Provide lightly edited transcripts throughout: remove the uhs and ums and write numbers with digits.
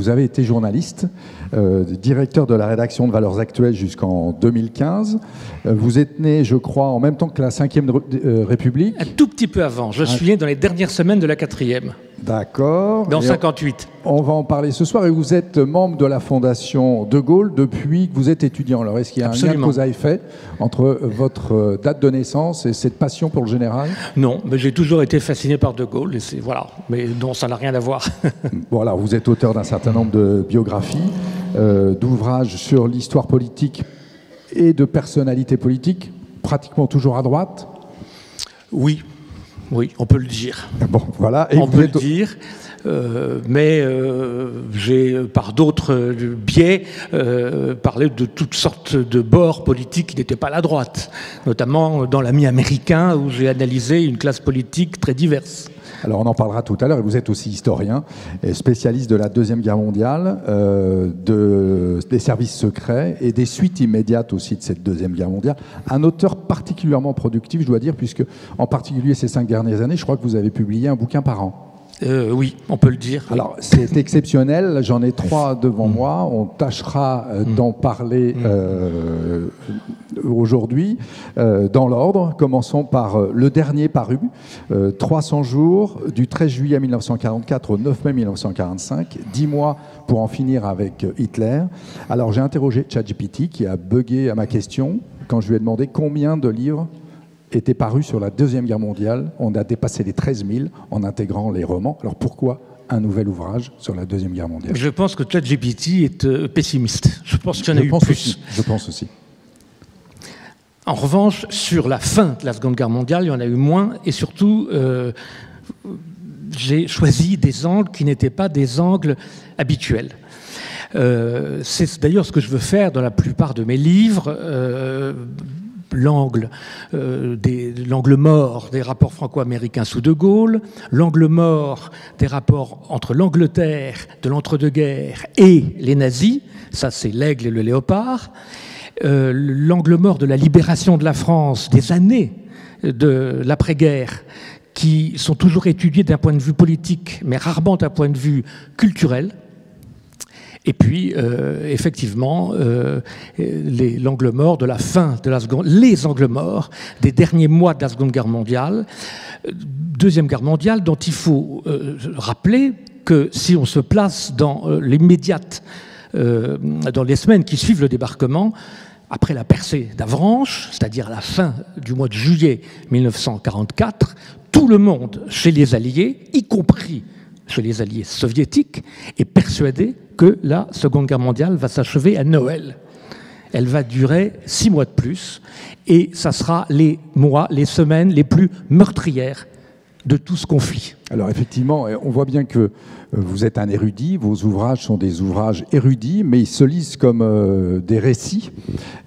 vous avez été journaliste, directeur de la rédaction de Valeurs Actuelles jusqu'en 2015. Vous êtes né, je crois, en même temps que la 5e République. Un tout petit peu avant. Je suis né dans les dernières semaines de la 4e. D'accord. Dans 58. On va en parler ce soir. Et vous êtes membre de la Fondation De Gaulle depuis que vous êtes étudiant. Alors, est-ce qu'il y a un lien de cause à effet entre votre date de naissance et cette passion pour le général? Non, mais j'ai toujours été fasciné par De Gaulle. Et voilà. Mais non, ça n'a rien à voir. Bon, alors, vous êtes auteur d'un certain nombre de biographies, d'ouvrages sur l'histoire politique et de personnalités politiques, pratiquement toujours à droite. Oui. Oui, on peut le dire. Bon, voilà. Et on peut le dire, mais j'ai, par d'autres biais, parlé de toutes sortes de bords politiques qui n'étaient pas la droite, notamment dans l'ami américain, où j'ai analysé une classe politique très diverse. Alors on en parlera tout à l'heure, et vous êtes aussi historien, et spécialiste de la Deuxième Guerre mondiale, des services secrets et des suites immédiates aussi de cette Deuxième Guerre mondiale. Un auteur particulièrement productif, je dois dire, puisque en particulier ces 5 dernières années, je crois que vous avez publié un bouquin par an. Oui, on peut le dire. Alors, c'est exceptionnel. J'en ai 3 devant moi. On tâchera d'en parler aujourd'hui dans l'ordre. Commençons par le dernier paru, 300 jours, du 13 juillet 1944 au 9 mai 1945. 10 mois pour en finir avec Hitler. Alors, j'ai interrogé ChatGPT qui a bugué à ma question quand je lui ai demandé combien de livres était paru sur la Deuxième Guerre mondiale. On a dépassé les 13 000 en intégrant les romans. Alors pourquoi un nouvel ouvrage sur la Deuxième Guerre mondiale? Je pense que ChatGPT est pessimiste. Je pense qu'il y en a eu plus. Je pense aussi. En revanche, sur la fin de la Seconde Guerre mondiale, il y en a eu moins. Et surtout, j'ai choisi des angles qui n'étaient pas des angles habituels. C'est d'ailleurs ce que je veux faire dans la plupart de mes livres. L'angle mort des rapports franco-américains sous De Gaulle, l'angle mort des rapports entre l'Angleterre de l'entre-deux-guerres et les nazis, ça c'est l'aigle et le léopard, l'angle mort de la libération de la France des années de l'après-guerre, qui sont toujours étudiés d'un point de vue politique, mais rarement d'un point de vue culturel. Et puis, effectivement, l'angle mort de la fin de la seconde, les angles morts des derniers mois de la Seconde Guerre mondiale, Deuxième Guerre mondiale, dont il faut rappeler que si on se place dans l'immédiate, dans les semaines qui suivent le débarquement, après la percée d'Avranches, c'est-à-dire la fin du mois de juillet 1944, tout le monde chez les Alliés, y compris chez les Alliés soviétiques, est persuadé que la Seconde Guerre mondiale va s'achever à Noël. Elle va durer 6 mois de plus, et ça sera les mois, les semaines les plus meurtrières de tout ce conflit. Alors effectivement, on voit bien que vous êtes un érudit, vos ouvrages sont des ouvrages érudits, mais ils se lisent comme des récits.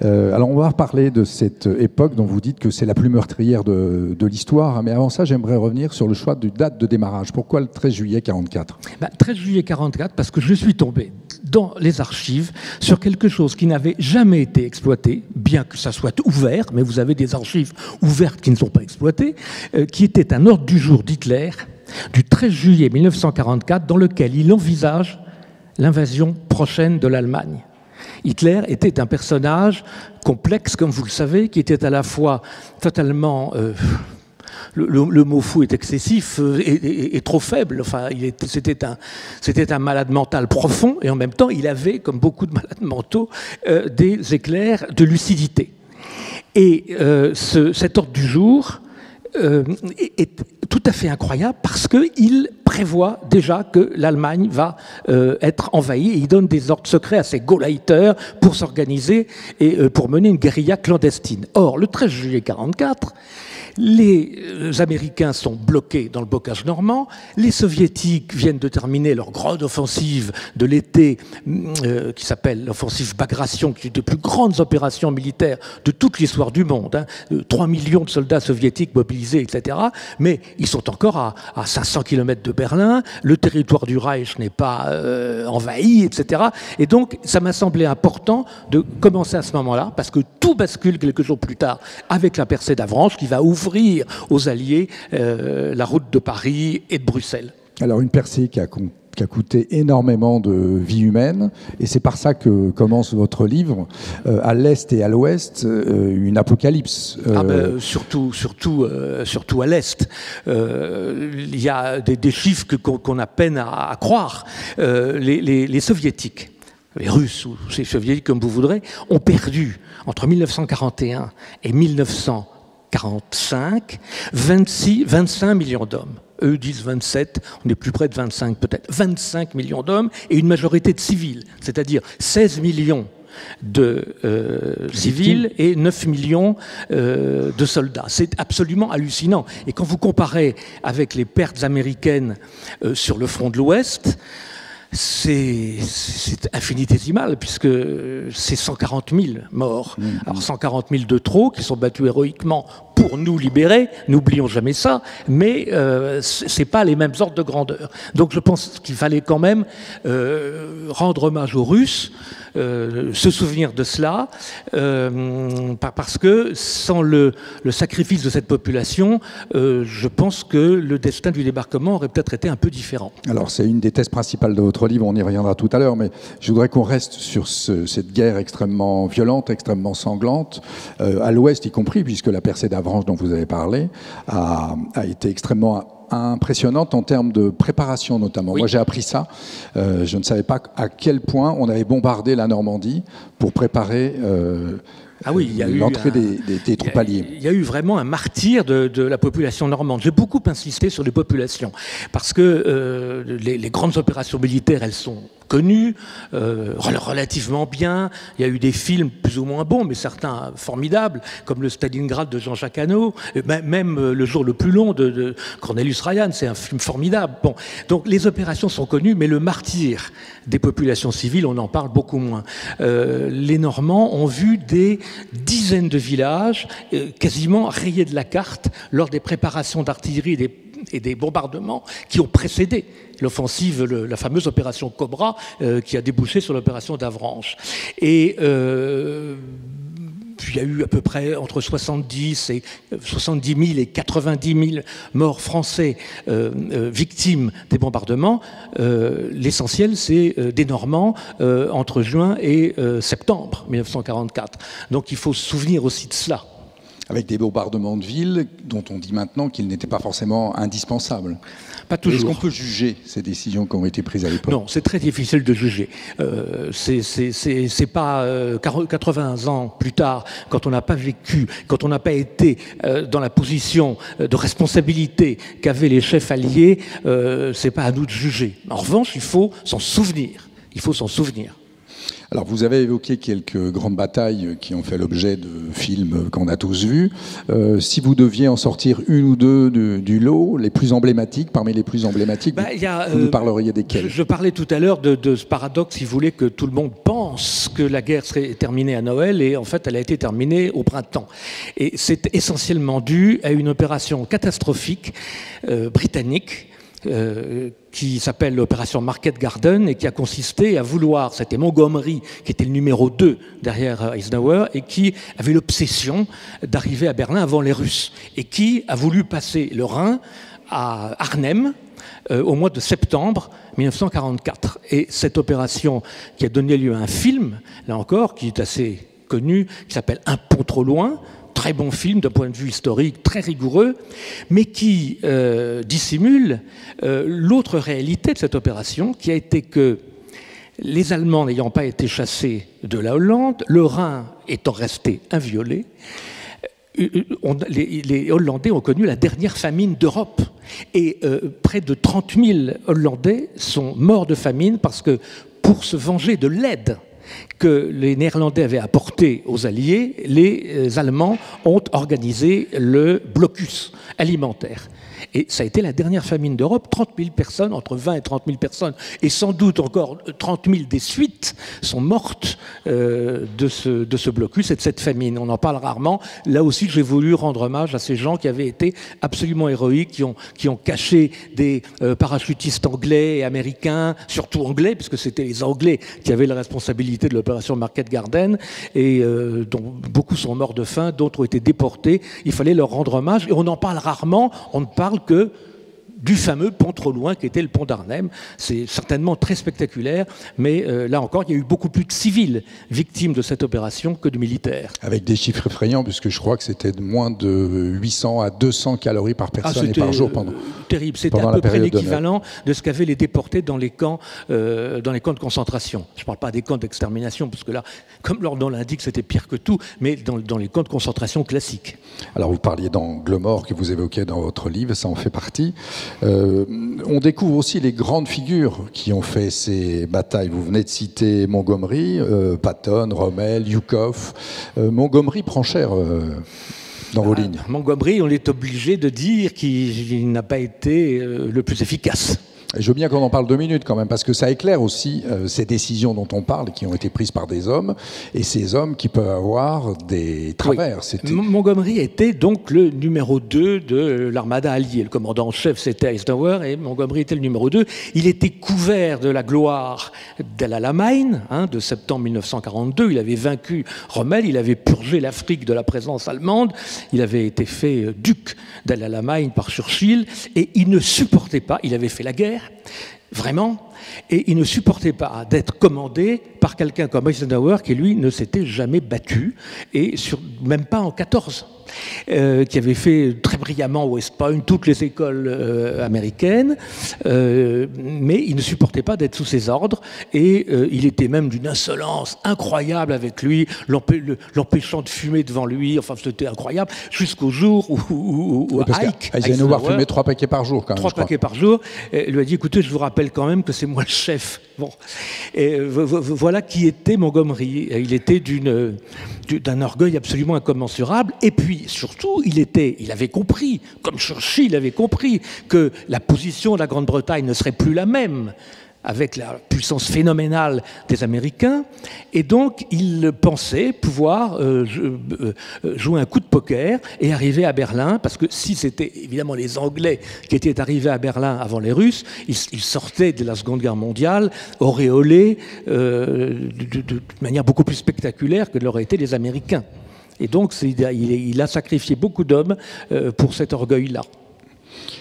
Alors on va reparler de cette époque dont vous dites que c'est la plus meurtrière de l'histoire, mais avant ça, j'aimerais revenir sur le choix de date de démarrage. Pourquoi le 13 juillet 44 ? 13 juillet 44, parce que je suis tombé dans les archives sur quelque chose qui n'avait jamais été exploité, bien que ça soit ouvert, mais vous avez des archives ouvertes qui ne sont pas exploitées, qui était un ordre du jour d'Hitler, du 13 juillet 1944, dans lequel il envisage l'invasion prochaine de l'Allemagne. Hitler était un personnage complexe, comme vous le savez, qui était à la fois totalement... le mot fou est excessif et trop faible. Enfin, c'était un malade mental profond, et en même temps, il avait, comme beaucoup de malades mentaux, des éclairs de lucidité. Et cet ordre du jour est tout à fait incroyable parce qu'il prévoit déjà que l'Allemagne va être envahie, et il donne des ordres secrets à ses Gauleiter pour s'organiser et pour mener une guérilla clandestine. Or, le 13 juillet 1944, les Américains sont bloqués dans le bocage normand, les Soviétiques viennent de terminer leur grande offensive de l'été qui s'appelle l'offensive Bagration, qui est une des plus grandes opérations militaires de toute l'histoire du monde. 3 millions de soldats soviétiques mobilisés, etc. Mais ils sont encore à 500 km de Berlin, le territoire du Reich n'est pas envahi, etc. Et donc, ça m'a semblé important de commencer à ce moment-là, parce que tout bascule quelques jours plus tard avec la percée d'Avranches, qui va ouvrir aux Alliés la route de Paris et de Bruxelles. Alors une percée qui qui a coûté énormément de vies humaines. Et c'est par ça que commence votre livre, à l'Est et à l'Ouest, une apocalypse. Surtout à l'Est. Il y a des chiffres qu'on a peine à croire. Les Soviétiques, les Russes ou les Soviétiques comme vous voudrez, ont perdu entre 1941 et 1945 25 millions d'hommes. Eux disent 27, on est plus près de 25 peut-être. 25 millions d'hommes et une majorité de civils, c'est-à-dire 16 millions de civils et 9 millions de soldats. C'est absolument hallucinant. Et quand vous comparez avec les pertes américaines sur le front de l'Ouest, c'est infinitésimal, puisque c'est 140 000 morts. Alors 140 000 de trop, qui sont battus héroïquement pour nous libérer, n'oublions jamais ça, mais c'est pas les mêmes ordres de grandeur. Donc je pense qu'il fallait quand même rendre hommage aux Russes, se souvenir de cela, parce que sans le sacrifice de cette population, je pense que le destin du débarquement aurait peut-être été un peu différent. Alors c'est une des thèses principales de votre livre, on y reviendra tout à l'heure, mais je voudrais qu'on reste sur cette guerre extrêmement violente, extrêmement sanglante, à l'Ouest y compris, puisque la percée d'Avranches dont vous avez parlé a été extrêmement impressionnante en termes de préparation notamment. Oui. Moi j'ai appris ça, je ne savais pas à quel point on avait bombardé la Normandie pour préparer l'entrée des troupes alliées. Il y a eu vraiment un martyre de la population normande. J'ai beaucoup insisté sur les populations, parce que les grandes opérations militaires, elles sont connues, relativement bien. Il y a eu des films plus ou moins bons, mais certains formidables, comme le Stalingrad de Jean-Jacques Hano, même Le jour le plus long de Cornelius Ryan, c'est un film formidable. Bon, donc les opérations sont connues, mais le martyre des populations civiles, on en parle beaucoup moins. Les Normands ont vu des dizaines de villages quasiment rayés de la carte lors des préparations d'artillerie et des bombardements qui ont précédé l'offensive, la fameuse opération Cobra, qui a débouché sur l'opération d'Avranches. Et puis il y a eu à peu près entre 70 000 et 90 000 morts français victimes des bombardements. L'essentiel, c'est des Normands entre juin et septembre 1944. Donc il faut se souvenir aussi de cela. Avec des bombardements de villes dont on dit maintenant qu'ils n'étaient pas forcément indispensables. Pas toujours. Est-ce qu'on peut juger ces décisions qui ont été prises à l'époque? Non, c'est très difficile de juger. C'est pas 80 ans plus tard, quand on n'a pas vécu, quand on n'a pas été dans la position de responsabilité qu'avaient les chefs alliés, c'est pas à nous de juger. En revanche, il faut s'en souvenir. Il faut s'en souvenir. Alors, vous avez évoqué quelques grandes batailles qui ont fait l'objet de films qu'on a tous vus. Si vous deviez en sortir une ou deux du lot, les plus emblématiques, parmi les plus emblématiques, vous nous parleriez desquels? Je parlais tout à l'heure de ce paradoxe, si vous voulez, que tout le monde pense que la guerre serait terminée à Noël, et en fait, elle a été terminée au printemps. Et c'est essentiellement dû à une opération catastrophique britannique, qui s'appelle l'opération Market Garden et qui a consisté à vouloir, c'était Montgomery qui était le numéro 2 derrière Eisenhower et qui avait l'obsession d'arriver à Berlin avant les Russes et qui a voulu passer le Rhin à Arnhem au mois de septembre 1944. Et cette opération qui a donné lieu à un film, là encore, qui est assez connu, qui s'appelle Un pont trop loin, très bon film d'un point de vue historique, très rigoureux, mais qui dissimule l'autre réalité de cette opération, qui a été que les Allemands n'ayant pas été chassés de la Hollande, le Rhin étant resté inviolé, les Hollandais ont connu la dernière famine d'Europe. Et près de 30 000 Hollandais sont morts de famine parce que, pour se venger de l'aide que les Néerlandais avaient apporté aux Alliés, les Allemands ont organisé le blocus alimentaire. Et ça a été la dernière famine d'Europe. 30 000 personnes, entre 20 et 30 000 personnes, et sans doute encore 30 000 des suites, sont mortes de ce blocus et de cette famine. On en parle rarement. Là aussi, j'ai voulu rendre hommage à ces gens qui avaient été absolument héroïques, qui ont caché des parachutistes anglais et américains, surtout anglais, puisque c'était les Anglais qui avaient la responsabilité de l'opération Market Garden, et dont beaucoup sont morts de faim, d'autres ont été déportés. Il fallait leur rendre hommage, et on en parle rarement. On ne parle que du fameux pont trop loin qui était le pont d'Arnhem. C'est certainement très spectaculaire, mais là encore, il y a eu beaucoup plus de civils victimes de cette opération que de militaires. Avec des chiffres effrayants, puisque je crois que c'était de moins de 800 à 200 calories par personne et par jour pendant terrible. C'était à peu près l'équivalent de ce qu'avaient les déportés dans les camps de concentration. Je ne parle pas des camps d'extermination, parce que là, comme leur nom l'indique, c'était pire que tout, mais dans les camps de concentration classiques. Alors vous parliez d'angle mort que vous évoquez dans votre livre, ça en fait partie. On découvre aussi les grandes figures qui ont fait ces batailles. Vous venez de citer Montgomery, Patton, Rommel, Yukov. Montgomery prend cher dans vos lignes. Montgomery, on est obligé de dire qu'il n'a pas été le plus efficace. Et je veux bien qu'on en parle 2 minutes quand même, parce que ça éclaire aussi ces décisions dont on parle, qui ont été prises par des hommes, et ces hommes qui peuvent avoir des travers. Oui. Montgomery était donc le numéro 2 de l'armada alliée. Le commandant en chef, c'était Eisenhower, et Montgomery était le numéro 2. Il était couvert de la gloire d'El-Alamein, de septembre 1942. Il avait vaincu Rommel, il avait purgé l'Afrique de la présence allemande, il avait été fait duc d'El-Alamein par Churchill, et il ne supportait pas, il avait fait la guerre, vraiment, et il ne supportait pas d'être commandé par quelqu'un comme Eisenhower qui, lui, ne s'était jamais battu, et même pas en 14, qui avait fait très brillamment West Point, toutes les écoles américaines, mais il ne supportait pas d'être sous ses ordres, et il était même d'une insolence incroyable avec lui, l'empêchant de fumer devant lui, enfin c'était incroyable, jusqu'au jour où Ike Eisenhower fumait 3 paquets par jour quand même. 3 paquets par jour, et lui a dit, écoutez, je vous rappelle quand même que c'est moi le chef. Bon. Et voilà qui était Montgomery. Il était d'un orgueil absolument incommensurable, et puis surtout, il avait compris, comme Churchill avait compris, que la position de la Grande-Bretagne ne serait plus la même avec la puissance phénoménale des Américains, et donc il pensait pouvoir jouer un coup de poker et arriver à Berlin, parce que si c'était évidemment les Anglais qui étaient arrivés à Berlin avant les Russes, ils sortaient de la Seconde Guerre mondiale auréolés de manière beaucoup plus spectaculaire que l'auraient été les Américains. Et donc il a sacrifié beaucoup d'hommes pour cet orgueil-là.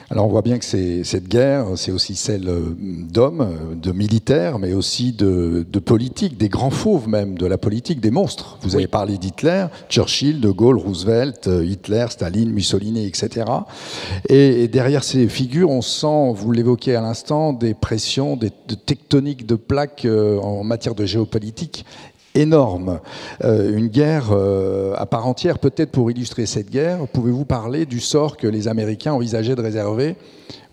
Alors on voit bien que cette guerre, c'est aussi celle d'hommes, de militaires, mais aussi de politiques, des grands fauves même, de la politique, des monstres. Vous avez parlé d'Hitler, Churchill, De Gaulle, Roosevelt, Hitler, Staline, Mussolini, etc. Et derrière ces figures, on sent, vous l'évoquez à l'instant, des pressions, de tectoniques de plaques en matière de géopolitique énorme. Une guerre à part entière, peut-être pour illustrer cette guerre, pouvez-vous parler du sort que les Américains envisageaient de réserver,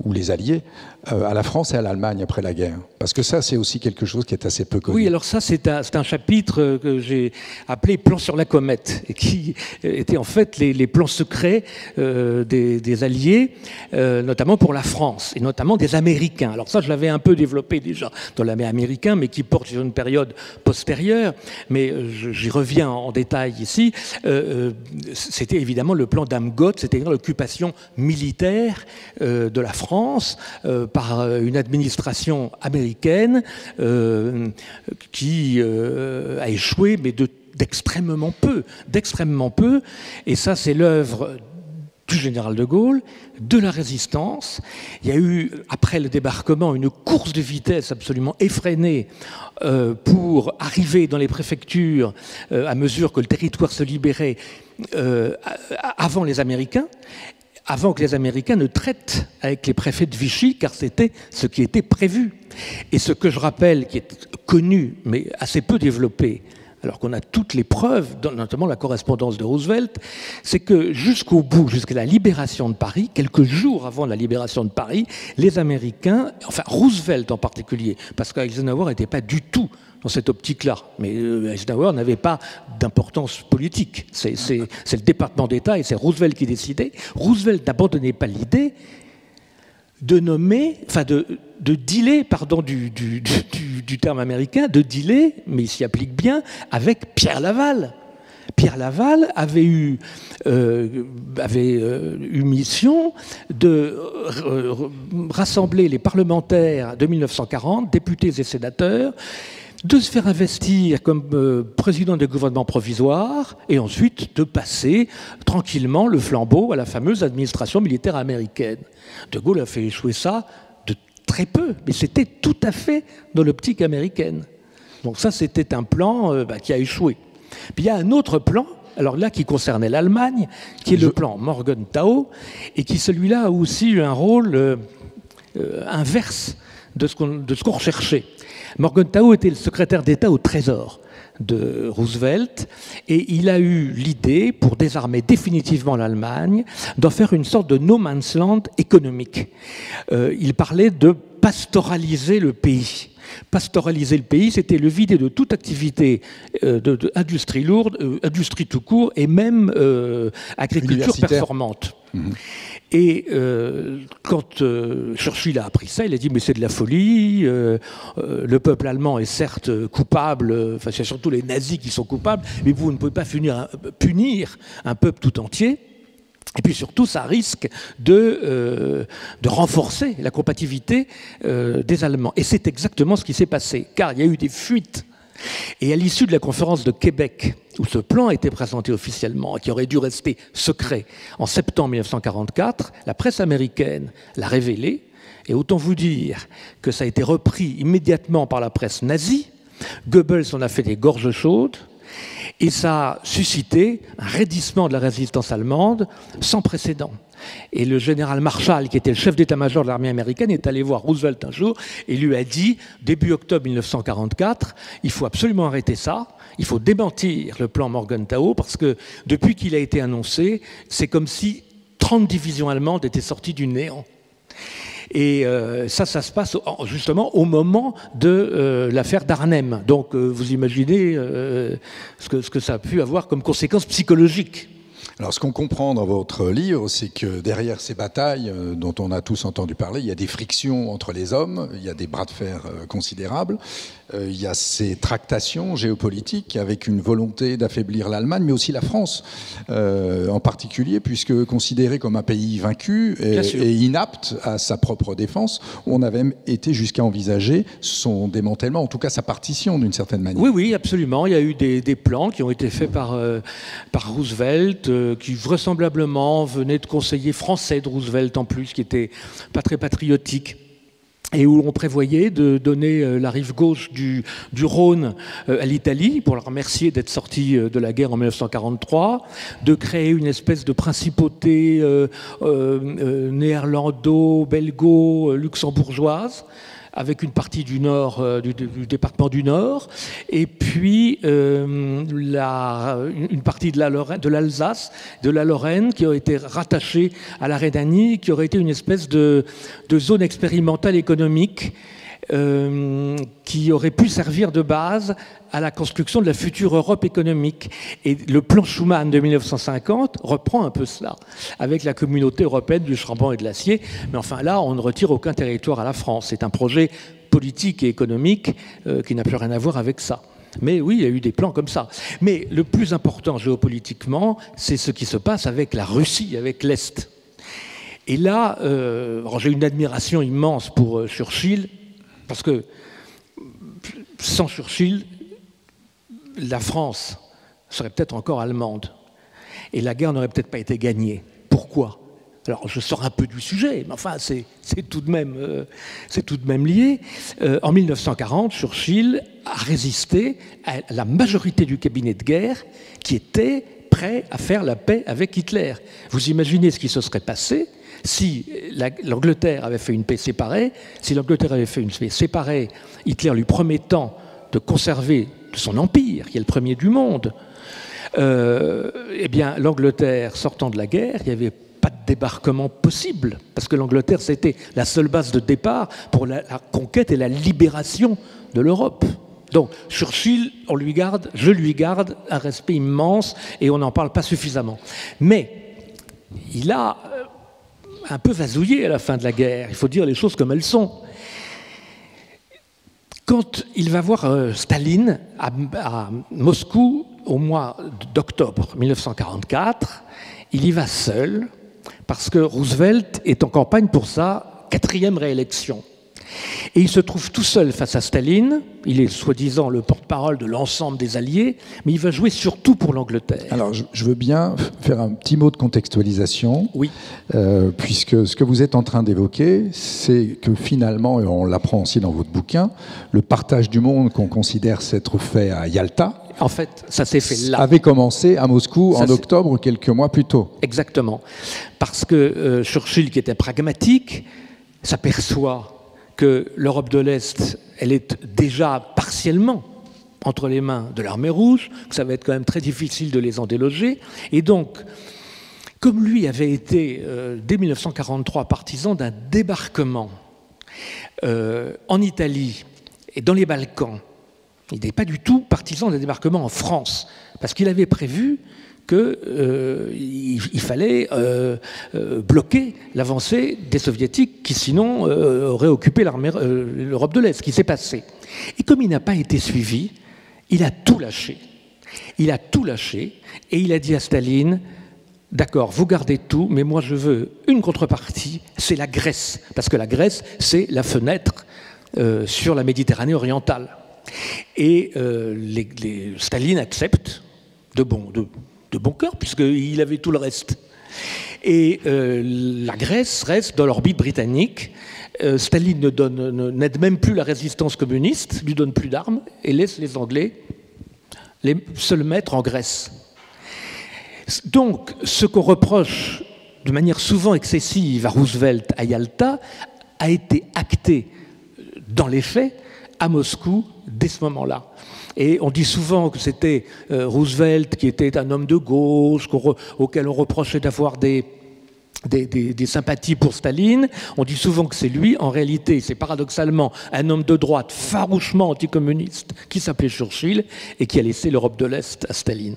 ou les Alliés, à la France et à l'Allemagne après la guerre? Parce que ça, c'est aussi quelque chose qui est assez peu connu. Oui, alors ça, c'est un chapitre que j'ai appelé « Plan sur la comète », et qui était en fait les plans secrets des Alliés, notamment pour la France, et notamment des Américains. Alors ça, je l'avais un peu développé déjà dans l'armée américaine, mais qui porte sur une période postérieure, mais j'y reviens en détail ici. C'était évidemment le plan d'Amgot, c'est-à-dire l'occupation militaire de la France par une administration américaine qui a échoué, mais d'extrêmement peu. Et ça, c'est l'œuvre du général de Gaulle, de la résistance. Il y a eu, après le débarquement, une course de vitesse absolument effrénée pour arriver dans les préfectures à mesure que le territoire se libérait avant les Américains, avant que les Américains ne traitent avec les préfets de Vichy, car c'était ce qui était prévu. Et ce que je rappelle, qui est connu, mais assez peu développé, alors qu'on a toutes les preuves, notamment la correspondance de Roosevelt, c'est que jusqu'au bout, jusqu'à la libération de Paris, quelques jours avant la libération de Paris, les Américains, enfin Roosevelt en particulier, parce qu'Eisenhower n'était pas du tout dans cette optique-là, mais Eisenhower n'avait pas d'importance politique. C'est le département d'État et c'est Roosevelt qui décidait. Roosevelt n'abandonnait pas l'idée de nommer, enfin de dealer, pardon du terme américain, de dealer, mais il s'y applique bien, avec Pierre Laval. Pierre Laval avait eu mission de rassembler les parlementaires de 1940, députés et sénateurs, de se faire investir comme président des gouvernements provisoires et ensuite de passer tranquillement le flambeau à la fameuse administration militaire américaine. De Gaulle a fait échouer ça de très peu, mais c'était tout à fait dans l'optique américaine. Donc ça, c'était un plan qui a échoué. Puis il y a un autre plan, alors là qui concernait l'Allemagne, qui est le plan Morgenthau, et qui celui-là a aussi eu un rôle inverse de ce qu'on recherchait. Morgenthau était le secrétaire d'État au Trésor de Roosevelt et il a eu l'idée, pour désarmer définitivement l'Allemagne, d'en faire une sorte de no man's land économique. Il parlait de pastoraliser le pays. Pastoraliser le pays, c'était le vider de toute activité d'industrie lourde, industrie tout court et même agriculture performante. Mmh. Et quand Churchill a appris ça, il a dit « mais c'est de la folie, le peuple allemand est certes coupable, enfin c'est surtout les nazis qui sont coupables, mais vous ne pouvez pas punir un peuple tout entier. Et puis surtout, ça risque de renforcer la combativité des Allemands. » Et c'est exactement ce qui s'est passé, car il y a eu des fuites. Et à l'issue de la conférence de Québec, où ce plan a été présenté officiellement et qui aurait dû rester secret en septembre 1944, la presse américaine l'a révélé. Et autant vous dire que ça a été repris immédiatement par la presse nazie. Goebbels en a fait des gorges chaudes. Et ça a suscité un raidissement de la résistance allemande sans précédent. Et le général Marshall, qui était le chef d'état-major de l'armée américaine, est allé voir Roosevelt un jour et lui a dit, début octobre 1944, il faut absolument arrêter ça, il faut démentir le plan Morgenthau, parce que depuis qu'il a été annoncé, c'est comme si 30 divisions allemandes étaient sorties du néant. Et ça se passe justement au moment de l'affaire d'Arnhem. Donc vous imaginez ce que ça a pu avoir comme conséquence psychologique. Alors, ce qu'on comprend dans votre livre, c'est que derrière ces batailles dont on a tous entendu parler, il y a des frictions entre les hommes, il y a des bras de fer considérables, il y a ces tractations géopolitiques avec une volonté d'affaiblir l'Allemagne, mais aussi la France en particulier, puisque considérée comme un pays vaincu et inapte à sa propre défense, on avait même été jusqu'à envisager son démantèlement, en tout cas sa partition d'une certaine manière. Oui, oui, absolument. Il y a eu des plans qui ont été faits par Roosevelt, qui vraisemblablement venaient de conseillers français de Roosevelt en plus, qui n'étaient pas très patriotiques, et où on prévoyait de donner la rive gauche du Rhône à l'Italie, pour la remercier d'être sortie de la guerre en 1943, de créer une espèce de principauté néerlando-belgo-luxembourgeoise, avec une partie du nord, du département du Nord, et puis une partie de l'Alsace, de la Lorraine, qui aurait été rattachée à la Rhénanie, qui aurait été une espèce de zone expérimentale économique qui aurait pu servir de base à la construction de la future Europe économique. Et le plan Schuman de 1950 reprend un peu cela, avec la communauté européenne du charbon et de l'acier. Mais enfin là, on ne retire aucun territoire à la France. C'est un projet politique et économique qui n'a plus rien à voir avec ça. Mais oui, il y a eu des plans comme ça. Mais le plus important géopolitiquement, c'est ce qui se passe avec la Russie, avec l'Est. Et là, j'ai une admiration immense pour Churchill, parce que sans Churchill, la France serait peut-être encore allemande. Et la guerre n'aurait peut-être pas été gagnée. Pourquoi ? Alors, je sors un peu du sujet, mais enfin, c'est tout de même lié. En 1940, Churchill a résisté à la majorité du cabinet de guerre qui était prêt à faire la paix avec Hitler. Vous imaginez ce qui se serait passé si l'Angleterre avait fait une paix séparée, si l'Angleterre avait fait une paix séparée, Hitler lui promettant de conserver son empire, qui est le premier du monde, eh bien, l'Angleterre sortant de la guerre, il n'y avait pas de débarquement possible, parce que l'Angleterre, c'était la seule base de départ pour la conquête et la libération de l'Europe. Donc, Churchill, je lui garde un respect immense, et on n'en parle pas suffisamment. Mais il a un peu vasouillé à la fin de la guerre, il faut dire les choses comme elles sont. Quand il va voir Staline à Moscou au mois d'octobre 1944, il y va seul parce que Roosevelt est en campagne pour sa 4e réélection. Et il se trouve tout seul face à Staline. Il est soi-disant le porte-parole de l'ensemble des Alliés, mais il va jouer surtout pour l'Angleterre. Alors, je veux bien faire un petit mot de contextualisation. Oui. Puisque ce que vous êtes en train d'évoquer, c'est que finalement, et on l'apprend aussi dans votre bouquin, le partage du monde qu'on considère s'être fait à Yalta, en fait, ça s'est fait là. Avait commencé à Moscou en octobre, quelques mois plus tôt. Exactement. Parce que Churchill, qui était pragmatique, s'aperçoit que l'Europe de l'Est, elle est déjà partiellement entre les mains de l'armée rouge, que ça va être quand même très difficile de les en déloger. Et donc, comme lui avait été, dès 1943, partisan d'un débarquement en Italie et dans les Balkans, il n'est pas du tout partisan d'un débarquement en France, parce qu'il avait prévu qu'il fallait bloquer l'avancée des Soviétiques qui, sinon, auraient occupé l'Europe de l'Est, ce qui s'est passé. Et comme il n'a pas été suivi, il a tout lâché. Il a tout lâché et il a dit à Staline, d'accord, vous gardez tout, mais moi je veux une contrepartie, c'est la Grèce. Parce que la Grèce, c'est la fenêtre sur la Méditerranée orientale. Et Staline accepte de bon cœur, puisqu'il avait tout le reste. Et la Grèce reste dans l'orbite britannique. Staline n'aide même plus la résistance communiste, lui donne plus d'armes et laisse les Anglais se le mettre en Grèce. Donc, ce qu'on reproche de manière souvent excessive à Roosevelt à Yalta a été acté dans les faits à Moscou dès ce moment-là. Et on dit souvent que c'était Roosevelt qui était un homme de gauche, auquel on reprochait d'avoir des sympathies pour Staline. On dit souvent que c'est lui. En réalité, c'est paradoxalement un homme de droite farouchement anticommuniste qui s'appelait Churchill et qui a laissé l'Europe de l'Est à Staline.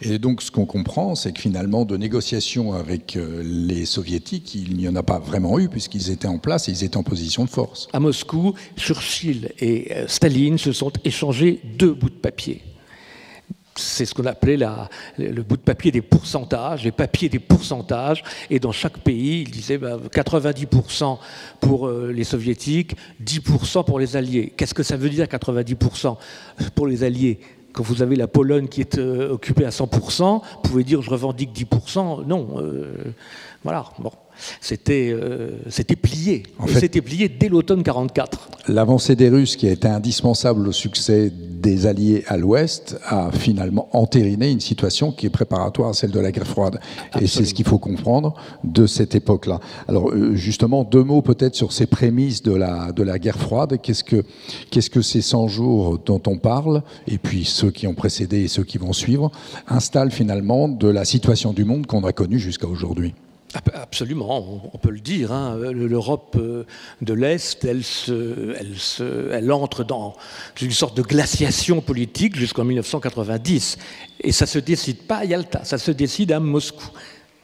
Et donc, ce qu'on comprend, c'est que finalement, de négociations avec les Soviétiques, il n'y en a pas vraiment eu, puisqu'ils étaient en place et ils étaient en position de force. À Moscou, Churchill et Staline se sont échangés 2 bouts de papier. C'est ce qu'on appelait le bout de papier des pourcentages, les papiers des pourcentages. Et dans chaque pays, il disait 90% pour les Soviétiques, 10% pour les Alliés. Qu'est-ce que ça veut dire 90% pour les Alliés ? Quand vous avez la Pologne qui est occupée à 100%, vous pouvez dire je revendique 10%. Non, voilà. Bon, c'était plié. En fait, c'était plié dès l'automne 1944. L'avancée des Russes, qui a été indispensable au succès des Alliés à l'Ouest, a finalement entériné une situation qui est préparatoire à celle de la guerre froide. Absolument. Et c'est ce qu'il faut comprendre de cette époque-là. Alors justement, 2 mots peut-être sur ces prémices de la guerre froide. Qu'est-ce que ces 100 jours dont on parle, et puis ceux qui ont précédé et ceux qui vont suivre, installent finalement de la situation du monde qu'on a connue jusqu'à aujourd'hui? Absolument, on peut le dire. Hein. L'Europe de l'Est, elle entre dans une sorte de glaciation politique jusqu'en 1990. Et ça ne se décide pas à Yalta, ça se décide à Moscou.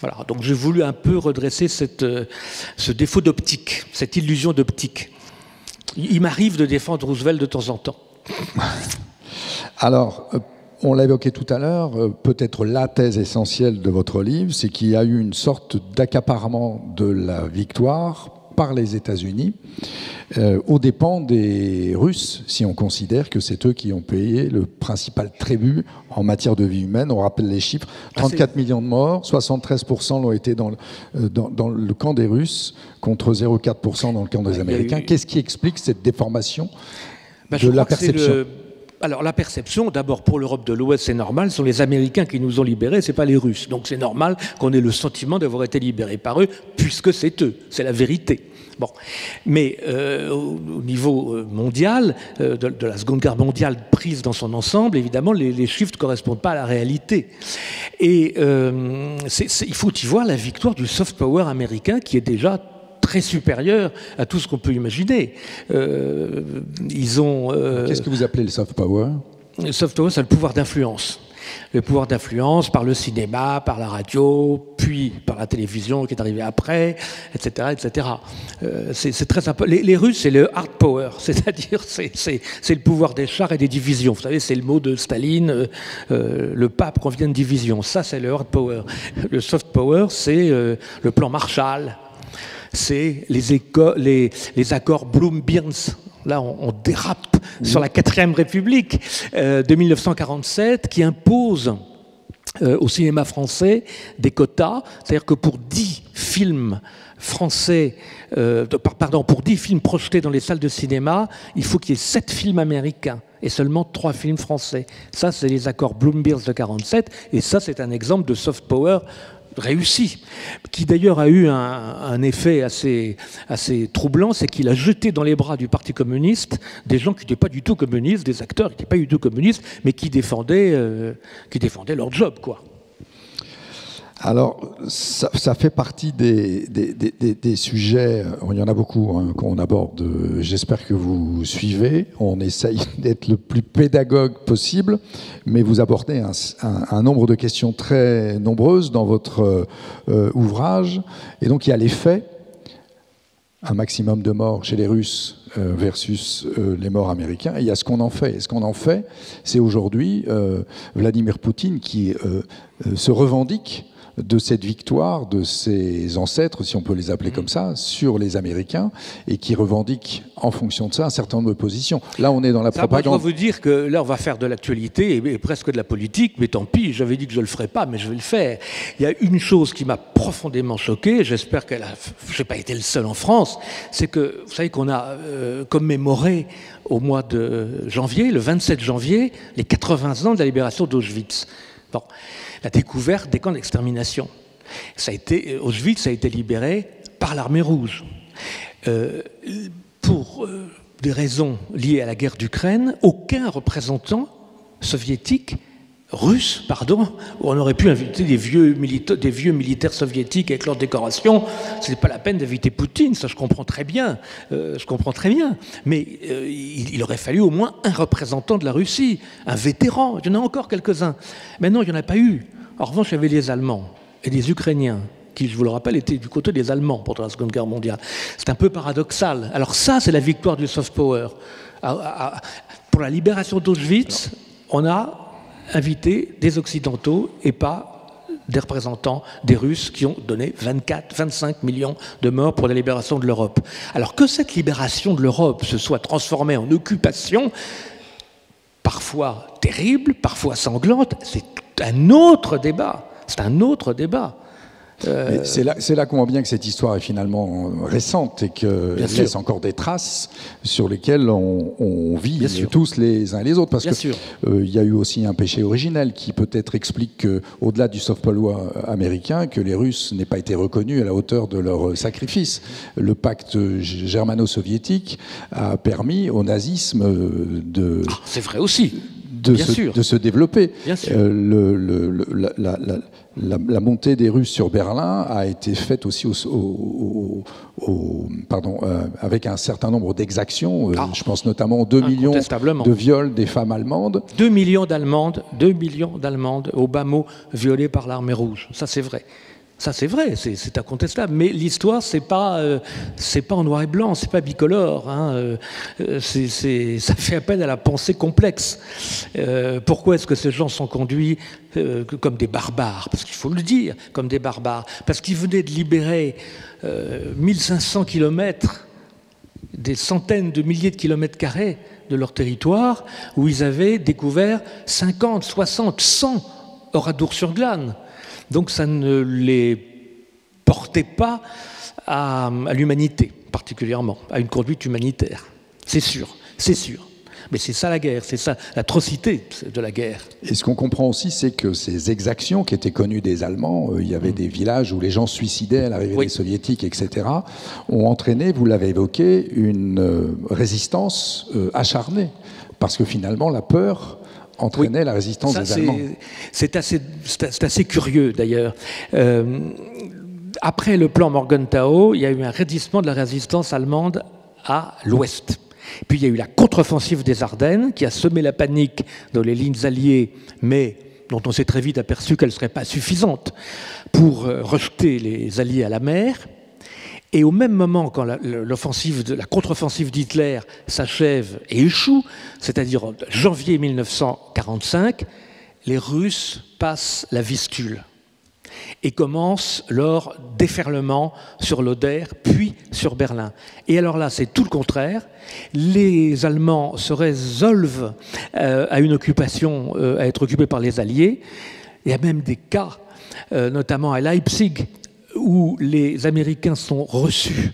Voilà. Donc j'ai voulu un peu redresser ce défaut d'optique, cette illusion d'optique. Il m'arrive de défendre Roosevelt de temps en temps. Alors, on l'a évoqué tout à l'heure, peut-être la thèse essentielle de votre livre, c'est qu'il y a eu une sorte d'accaparement de la victoire par les États-Unis aux dépens des Russes, si on considère que c'est eux qui ont payé le principal tribut en matière de vie humaine. On rappelle les chiffres, 34 millions de morts, 73% l'ont été dans le camp des Russes, contre 0,4% dans le camp des Américains. Qu'est-ce qui explique cette déformation de la perception ? Alors la perception, d'abord pour l'Europe de l'Ouest, c'est normal, ce sont les Américains qui nous ont libérés, c'est pas les Russes. Donc c'est normal qu'on ait le sentiment d'avoir été libérés par eux, puisque c'est eux, c'est la vérité. Bon. Mais au niveau mondial, de la Seconde Guerre mondiale prise dans son ensemble, évidemment, les chiffres ne correspondent pas à la réalité. Et il faut y voir la victoire du soft power américain qui est déjà très supérieur à tout ce qu'on peut imaginer. Ils ont... Qu'est-ce que vous appelez le soft power ? Le soft power, c'est le pouvoir d'influence. Le pouvoir d'influence par le cinéma, par la radio, puis par la télévision qui est arrivée après, etc. etc. C'est très important. Les Russes, c'est le hard power, c'est-à-dire c'est le pouvoir des chars et des divisions. Vous savez, c'est le mot de Staline, le pape qu'on vient de division. Ça, c'est le hard power. Le soft power, c'est le plan Marshall. c'est les accords Bloom-Birns. Là, on dérape sur la 4e République de 1947, qui impose au cinéma français des quotas, c'est-à-dire que pour 10 films français, pour 10 films projetés dans les salles de cinéma, il faut qu'il y ait 7 films américains et seulement 3 films français. Ça, c'est les accords Bloom-Birns de 47, et ça, c'est un exemple de soft power réussi, qui d'ailleurs a eu un effet assez troublant, c'est qu'il a jeté dans les bras du Parti communiste des gens qui n'étaient pas du tout communistes, des acteurs qui n'étaient pas du tout communistes, mais qui défendaient leur job, quoi. Alors, ça fait partie des sujets, il y en a beaucoup hein, qu'on aborde, j'espère que vous suivez, on essaye d'être le plus pédagogue possible, mais vous abordez un nombre de questions très nombreuses dans votre ouvrage, et donc il y a les faits, un maximum de morts chez les Russes versus les morts américains, et il y a ce qu'on en fait. Et ce qu'on en fait, c'est aujourd'hui Vladimir Poutine qui se revendique de cette victoire de ses ancêtres, si on peut les appeler comme ça, sur les Américains, et qui revendique en fonction de ça un certain nombre de positions. Là, on est dans la propagande. Je dois vous dire que là, on va faire de l'actualité et presque de la politique, mais tant pis, j'avais dit que je ne le ferais pas, mais je vais le faire. Il y a une chose qui m'a profondément choqué, j'espère que je n'ai pas été le seul en France, c'est que, vous savez qu'on a commémoré au mois de janvier, le 27 janvier, les 80 ans de la libération d'Auschwitz. Bon. La découverte des camps d'extermination. Auschwitz a été libéré par l'armée rouge. Pour des raisons liées à la guerre d'Ukraine, aucun représentant soviétique, russe, pardon, on aurait pu inviter des vieux militaires soviétiques avec leurs décorations. Ce n'est pas la peine d'inviter Poutine, ça je comprends très bien. Mais il aurait fallu au moins un représentant de la Russie, un vétéran. Il y en a encore quelques-uns. Mais non, il n'y en a pas eu. En revanche, il y avait les Allemands et les Ukrainiens, qui, je vous le rappelle, étaient du côté des Allemands pendant la Seconde Guerre mondiale. C'est un peu paradoxal. Alors ça, c'est la victoire du soft power. Pour la libération d'Auschwitz, on a invité des Occidentaux et pas des représentants des Russes qui ont donné 25 millions de morts pour la libération de l'Europe. Alors que cette libération de l'Europe se soit transformée en occupation, parfois terrible, parfois sanglante, c'est un autre débat. C'est un autre débat. C'est là qu'on voit bien que cette histoire est finalement récente et qu'elle laisse encore des traces sur lesquelles on vit tous les uns et les autres. Parce qu'il y a eu aussi un péché originel qui peut-être explique qu'au-delà du soft power américain, que les Russes n'aient pas été reconnus à la hauteur de leur sacrifice. Le pacte germano-soviétique a permis au nazisme de... c'est vrai aussi. De se développer. La montée des Russes sur Berlin a été faite aussi avec un certain nombre d'exactions. Je pense notamment aux 2 millions de viols des femmes allemandes. 2 millions d'Allemandes au bas mot violées par l'armée rouge. Ça, c'est vrai. Ça, c'est vrai, c'est incontestable. Mais l'histoire, c'est pas en noir et blanc, c'est pas bicolore. Hein. Ça fait appel à la pensée complexe. Pourquoi est-ce que ces gens sont conduits comme des barbares? Parce qu'il faut le dire, comme des barbares. Parce qu'ils venaient de libérer 1500 kilomètres, des centaines de milliers de kilomètres carrés de leur territoire, où ils avaient découvert 50, 60, 100 Oradour-sur-Glane. Donc ça ne les portait pas à l'humanité, particulièrement, à une conduite humanitaire. C'est sûr. Mais c'est ça la guerre, c'est ça l'atrocité de la guerre. Et ce qu'on comprend aussi, c'est que ces exactions qui étaient connues des Allemands, il y avait des villages où les gens se suicidaient à l'arrivée des Soviétiques, etc., ont entraîné, vous l'avez évoqué, une résistance acharnée. Parce que finalement, la peur entraînait la résistance des Allemands. C'est assez curieux d'ailleurs. Après le plan Morgenthau, il y a eu un raidissement de la résistance allemande à l'ouest. Puis il y a eu la contre-offensive des Ardennes qui a semé la panique dans les lignes alliées, mais dont on s'est très vite aperçu qu'elle ne serait pas suffisante pour rejeter les Alliés à la mer. Et au même moment, quand la contre-offensive d'Hitler s'achève et échoue, c'est-à-dire en janvier 1945, les Russes passent la Vistule. et commence leur déferlement sur l'Oder, puis sur Berlin. Et alors là, c'est tout le contraire. Les Allemands se résolvent à une occupation, à être occupés par les Alliés. Il y a même des cas, notamment à Leipzig, où les Américains sont reçus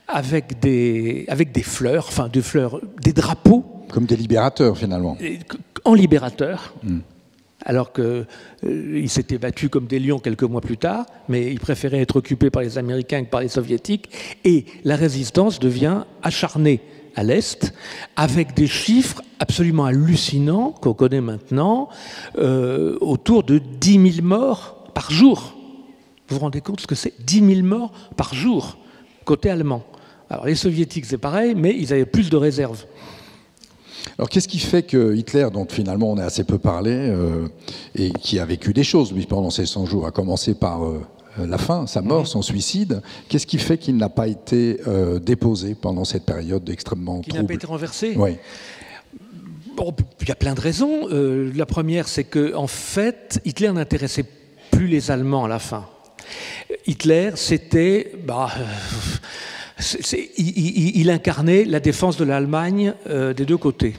avec des fleurs, enfin des fleurs, des drapeaux. Comme des libérateurs, finalement. En libérateurs. Alors qu'ils s'étaient battus comme des lions quelques mois plus tard, mais ils préféraient être occupés par les Américains que par les Soviétiques, et la résistance devient acharnée à l'Est, avec des chiffres absolument hallucinants qu'on connaît maintenant, autour de 10 000 morts par jour. Vous vous rendez compte ce que c'est? 10 000 morts par jour, côté allemand. Alors les Soviétiques, c'est pareil, mais ils avaient plus de réserves. Alors qu'est-ce qui fait que Hitler, dont finalement on a assez peu parlé, et qui a vécu des choses lui, pendant ces 100 jours, à commencer par la fin, sa mort, son suicide, qu'est-ce qui fait qu'il n'a pas été déposé pendant cette période extrêmement trouble? Qu'il n'a pas été renversé? Oui. Bon, il y a plein de raisons. La première, c'est qu'en fait, Hitler n'intéressait plus les Allemands à la fin. Hitler, c'était... il incarnait la défense de l'Allemagne des deux côtés.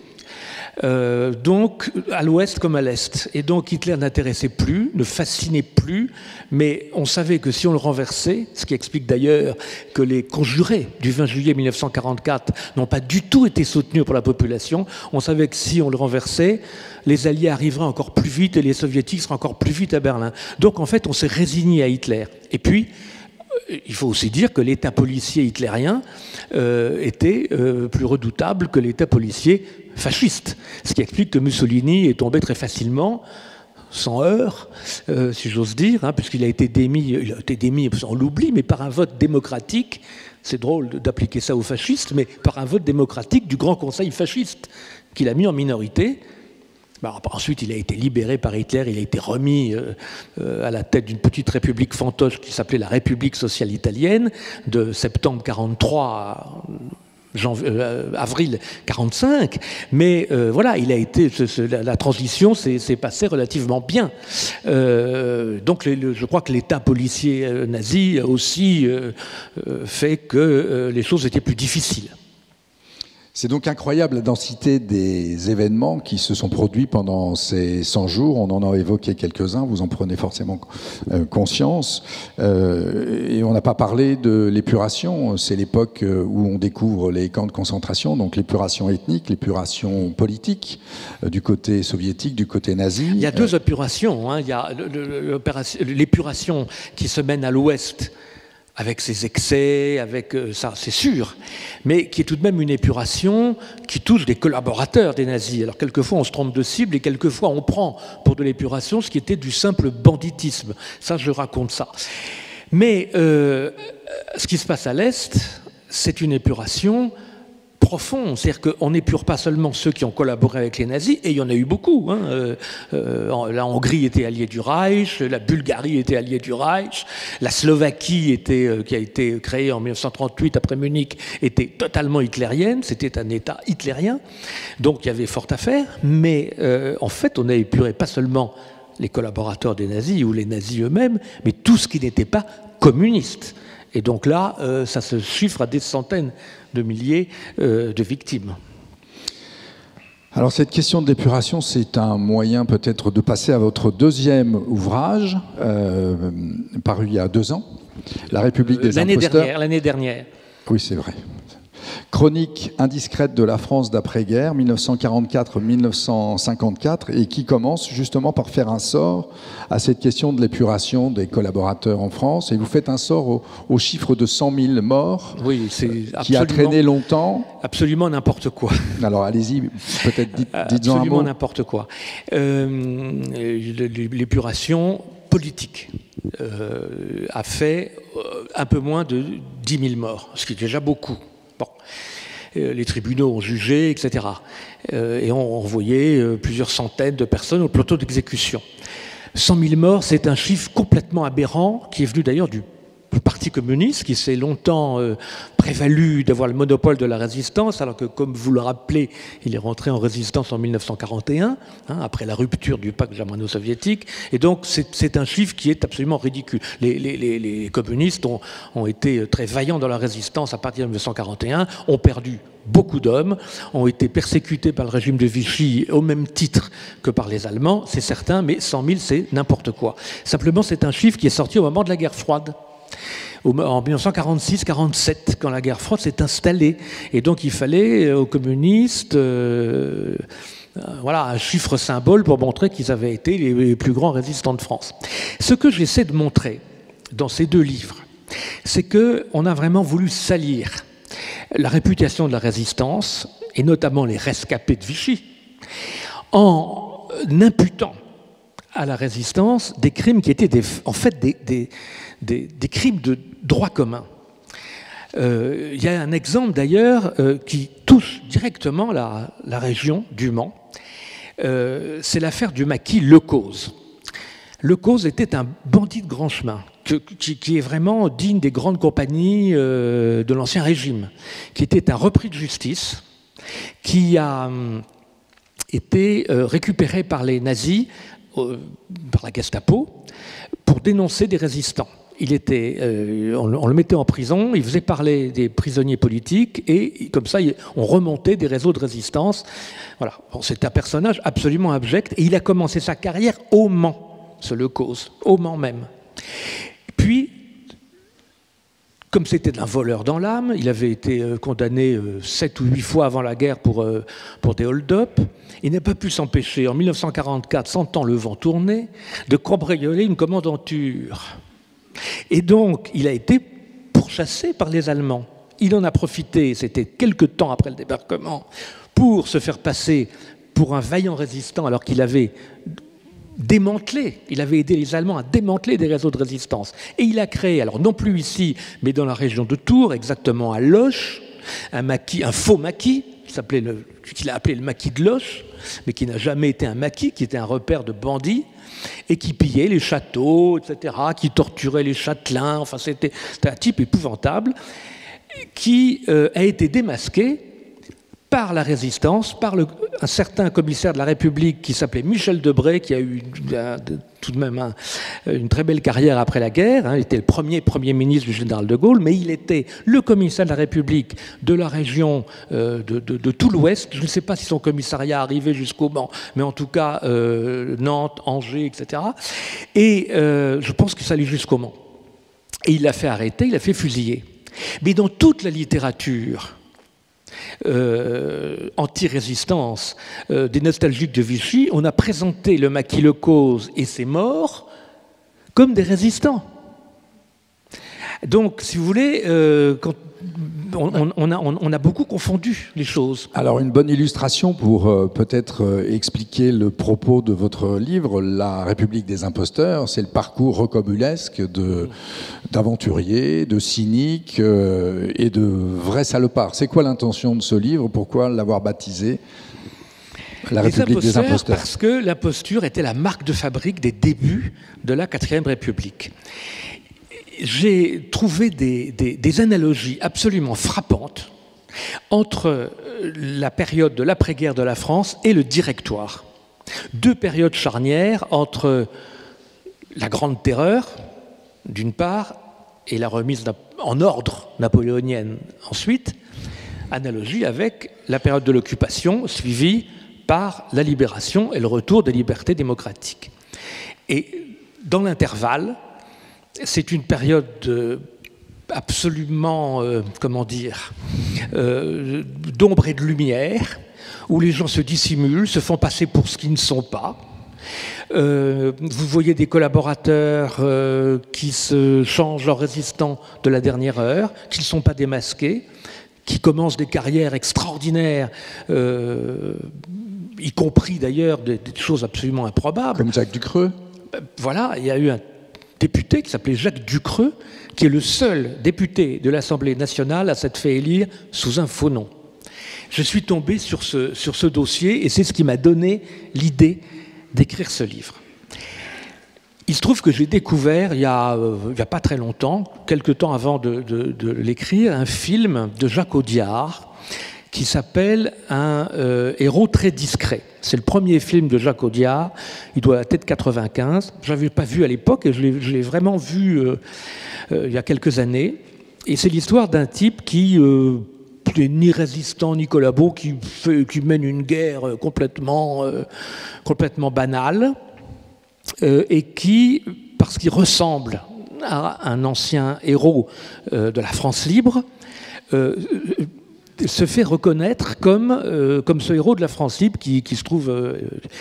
Donc à l'ouest comme à l'est. Et donc Hitler n'intéressait plus, ne fascinait plus, mais on savait que si on le renversait, ce qui explique d'ailleurs que les conjurés du 20 juillet 1944 n'ont pas du tout été soutenus par la population, on savait que si on le renversait, les Alliés arriveraient encore plus vite et les Soviétiques seraient encore plus vite à Berlin. Donc en fait on s'est résigné à Hitler. Et puis il faut aussi dire que l'État policier hitlérien était plus redoutable que l'État policier fasciste, ce qui explique que Mussolini est tombé très facilement, sans heurts, si j'ose dire, puisqu'il a été démis, on l'oublie, mais par un vote démocratique. C'est drôle d'appliquer ça aux fascistes, mais par un vote démocratique du Grand Conseil fasciste, qu'il a mis en minorité. Ensuite, il a été libéré par Hitler, il a été remis à la tête d'une petite république fantoche qui s'appelait la République sociale italienne, de septembre 1943 à avril 1945. Mais voilà, il a été, la transition s'est passée relativement bien. Donc je crois que l'État policier nazi a aussi fait que les choses étaient plus difficiles. C'est donc incroyable la densité des événements qui se sont produits pendant ces 100 jours. On en a évoqué quelques-uns, vous en prenez forcément conscience. Et on n'a pas parlé de l'épuration. C'est l'époque où on découvre les camps de concentration, donc l'épuration ethnique, l'épuration politique, du côté soviétique, du côté nazi. Il y a deux épurations. Il y a l'épuration qui se mène à l'ouest, avec ses excès, avec ça, c'est sûr, mais qui est tout de même une épuration qui touche des collaborateurs des nazis. Alors quelquefois on se trompe de cible et quelquefois on prend pour de l'épuration ce qui était du simple banditisme. Ça, je raconte ça. Mais ce qui se passe à l'Est, c'est une épuration profond, c'est-à-dire qu'on n'épure pas seulement ceux qui ont collaboré avec les nazis, et il y en a eu beaucoup. La Hongrie était alliée du Reich, la Bulgarie était alliée du Reich, la Slovaquie, qui a été créée en 1938 après Munich, était totalement hitlérienne, c'était un État hitlérien, donc il y avait fort à faire, mais en fait on a épuré pas seulement les collaborateurs des nazis ou les nazis eux-mêmes, mais tout ce qui n'était pas communiste. Et donc là, ça se chiffre à des centaines de milliers de victimes. Alors cette question de l'épuration, c'est un moyen peut-être de passer à votre deuxième ouvrage, paru il y a 2 ans, La République des imposteurs. L'année dernière. Oui, c'est vrai. Chronique indiscrète de la France d'après-guerre, 1944-1954, et qui commence justement par faire un sort à cette question de l'épuration des collaborateurs en France. Et vous faites un sort au chiffre de 100 000 morts, oui, qui a traîné longtemps. Absolument n'importe quoi. Alors allez-y, peut-être dites-en un mot. Absolument n'importe quoi. L'épuration politique a fait un peu moins de 10 000 morts, ce qui est déjà beaucoup. Bon. Les tribunaux ont jugé, etc. Et ont envoyé plusieurs centaines de personnes au plateau d'exécution. 100 000 morts, c'est un chiffre complètement aberrant, qui est venu d'ailleurs du Parti Parti communiste, qui s'est longtemps prévalu d'avoir le monopole de la résistance, alors que, comme vous le rappelez, il est rentré en résistance en 1941, après la rupture du pacte germano-soviétique, et donc c'est un chiffre qui est absolument ridicule. Les communistes ont été très vaillants dans la résistance à partir de 1941, ont perdu beaucoup d'hommes, ont été persécutés par le régime de Vichy au même titre que par les Allemands, c'est certain, mais 100 000, c'est n'importe quoi. Simplement, c'est un chiffre qui est sorti au moment de la guerre froide, en 1946-47, quand la guerre froide s'est installée. Et donc, il fallait aux communistes voilà, un chiffre symbole pour montrer qu'ils avaient été les plus grands résistants de France. Ce que j'essaie de montrer dans ces deux livres, c'est qu'on a vraiment voulu salir la réputation de la résistance, et notamment les rescapés de Vichy, en imputant à la résistance des crimes qui étaient en fait des crimes de droit commun. Il y a un exemple d'ailleurs qui touche directement la région du Mans. C'est l'affaire du maquis Lecause. Lecause était un bandit de grand chemin, qui est vraiment digne des grandes compagnies de l'Ancien Régime, qui était un repris de justice, qui a été récupéré par les nazis, par la Gestapo, pour dénoncer des résistants. On le mettait en prison, il faisait parler des prisonniers politiques, et comme ça, on remontait des réseaux de résistance. Voilà. Bon, c'est un personnage absolument abject, et il a commencé sa carrière au Mans, ce Lecause, au Mans même. Puis, comme c'était un voleur dans l'âme, il avait été condamné 7 ou 8 fois avant la guerre pour des hold-up. Il n'a pas pu s'empêcher, en 1944, sentant le vent tourner, de cambrioler une commandanture. Et donc, il a été pourchassé par les Allemands. Il en a profité, c'était quelque temps après le débarquement, pour se faire passer pour un vaillant résistant, alors qu'il avait il avait aidé les Allemands à démanteler des réseaux de résistance. Et il a créé, alors non plus ici, mais dans la région de Tours, exactement à Loches, un faux maquis, qu'il a appelé le maquis de Loches, mais qui n'a jamais été un maquis, qui était un repère de bandits, et qui pillait les châteaux, etc., qui torturait les châtelains. Enfin, c'était un type épouvantable, qui a été démasqué par la résistance, par un certain commissaire de la République qui s'appelait Michel Debré, qui a eu tout de même une très belle carrière après la guerre. Il était le premier ministre du général de Gaulle, mais il était le commissaire de la République de la région de tout l'Ouest. Je ne sais pas si son commissariat arrivait jusqu'au Mans, mais en tout cas Nantes, Angers, etc. Et je pense que ça allait jusqu'au Mans. Et il l'a fait arrêter, il l'a fait fusiller. Mais dans toute la littérature anti-résistance des nostalgiques de Vichy, on a présenté le maquis Lecause et ses morts comme des résistants. Donc, si vous voulez, on a beaucoup confondu les choses. Alors, une bonne illustration pour peut-être expliquer le propos de votre livre, La République des imposteurs, c'est le parcours rocambolesque d'aventuriers, de cyniques et de vrais salopards. C'est quoi l'intention de ce livre? Pourquoi l'avoir baptisé La République des imposteurs? Parce que l'imposture était la marque de fabrique des débuts de la 4e République. J'ai trouvé des analogies absolument frappantes entre la période de l'après-guerre de la France et le Directoire. Deux périodes charnières entre la Grande Terreur, d'une part, et la remise en ordre napoléonienne ensuite, analogie avec la période de l'occupation suivie par la libération et le retour des libertés démocratiques. Et dans l'intervalle, c'est une période absolument, d'ombre et de lumière, où les gens se dissimulent, se font passer pour ce qu'ils ne sont pas. Vous voyez des collaborateurs qui se changent leurs résistants de la dernière heure, qui ne sont pas démasqués, qui commencent des carrières extraordinaires, y compris d'ailleurs des choses absolument improbables. Comme Jacques Ducreux. Voilà, il y a eu un député qui s'appelait Jacques Ducreux, qui est le seul député de l'Assemblée nationale à s'être fait élire sous un faux nom. Je suis tombé sur ce dossier et c'est ce qui m'a donné l'idée d'écrire ce livre. Il se trouve que j'ai découvert, il y a pas très longtemps, quelque temps avant de l'écrire, un film de Jacques Audiard qui s'appelle Un héros très discret. C'est le premier film de Jacques Audiard, il doit être 95. Je l'avais pas vu à l'époque et je l'ai vraiment vu il y a quelques années. Et c'est l'histoire d'un type qui n'est ni résistant ni collabo, qui mène une guerre complètement banale et qui, parce qu'il ressemble à un ancien héros de la France libre, se fait reconnaître comme ce héros de la France libre qui se trouve,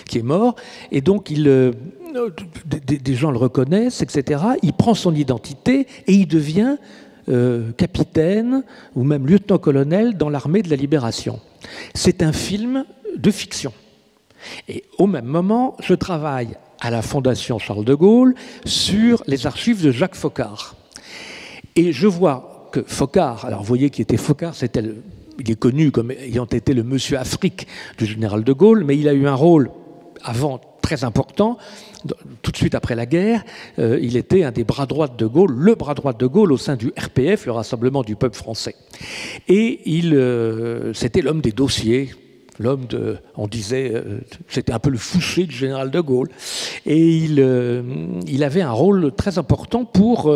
qui est mort, et donc des gens le reconnaissent, etc. Il prend son identité et il devient capitaine ou même lieutenant-colonel dans l'armée de la Libération. C'est un film de fiction. Et au même moment, je travaille à la Fondation Charles de Gaulle sur les archives de Jacques Foccart. Et je vois que Foccart, alors vous voyez qui était Foccart, il est connu comme ayant été le monsieur Afrique du général de Gaulle, mais il a eu un rôle avant très important. Tout de suite après la guerre, il était un des bras droits de Gaulle, le bras droit de Gaulle au sein du RPF, le Rassemblement du peuple français. Et c'était l'homme des dossiers, on disait, c'était un peu le Fouché du général de Gaulle. Et il avait un rôle très important pour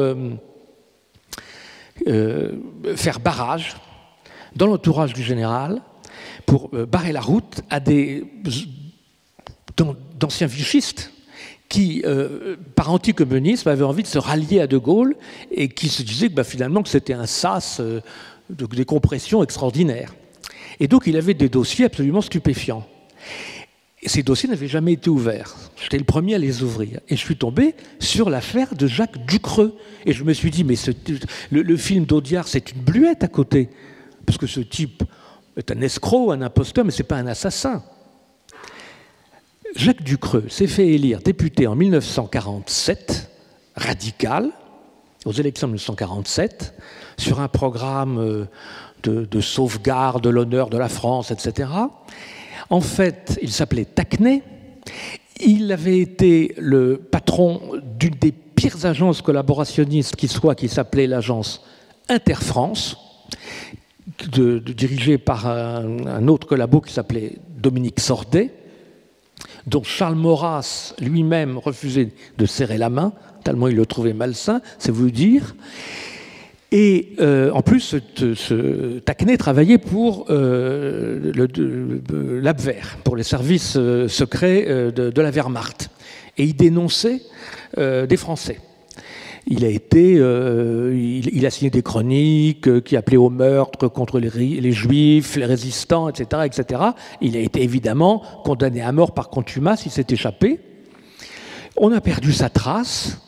faire barrage dans l'entourage du général, pour barrer la route à d'anciens vichistes qui, par anticommunisme, avaient envie de se rallier à De Gaulle et qui se disaient que, finalement que c'était un sas de décompression extraordinaire. Et donc il avait des dossiers absolument stupéfiants. Et ces dossiers n'avaient jamais été ouverts. J'étais le premier à les ouvrir. Et je suis tombé sur l'affaire de Jacques Ducreux. Et je me suis dit, mais le film d'Audiard, c'est une bluette à côté. Parce que ce type est un escroc, un imposteur, mais ce n'est pas un assassin. Jacques Ducreux s'est fait élire député en 1947, radical, aux élections de 1947, sur un programme de sauvegarde de l'honneur de la France, etc. En fait, il s'appelait Tacquenay. Il avait été le patron d'une des pires agences collaborationnistes qui s'appelait l'agence Interfrance, dirigée par un autre collabo qui s'appelait Dominique Sordet, dont Charles Maurras lui-même refusait de serrer la main, tellement il le trouvait malsain, c'est vous dire. Et en plus, ce Tacquenay travaillait pour l'Abwehr, pour les services secrets de la Wehrmacht. Et il dénonçait des Français. Il a signé des chroniques qui appelaient au meurtre contre les Juifs, les résistants, etc., etc. Il a été évidemment condamné à mort par contumace, il s'est échappé. On a perdu sa trace.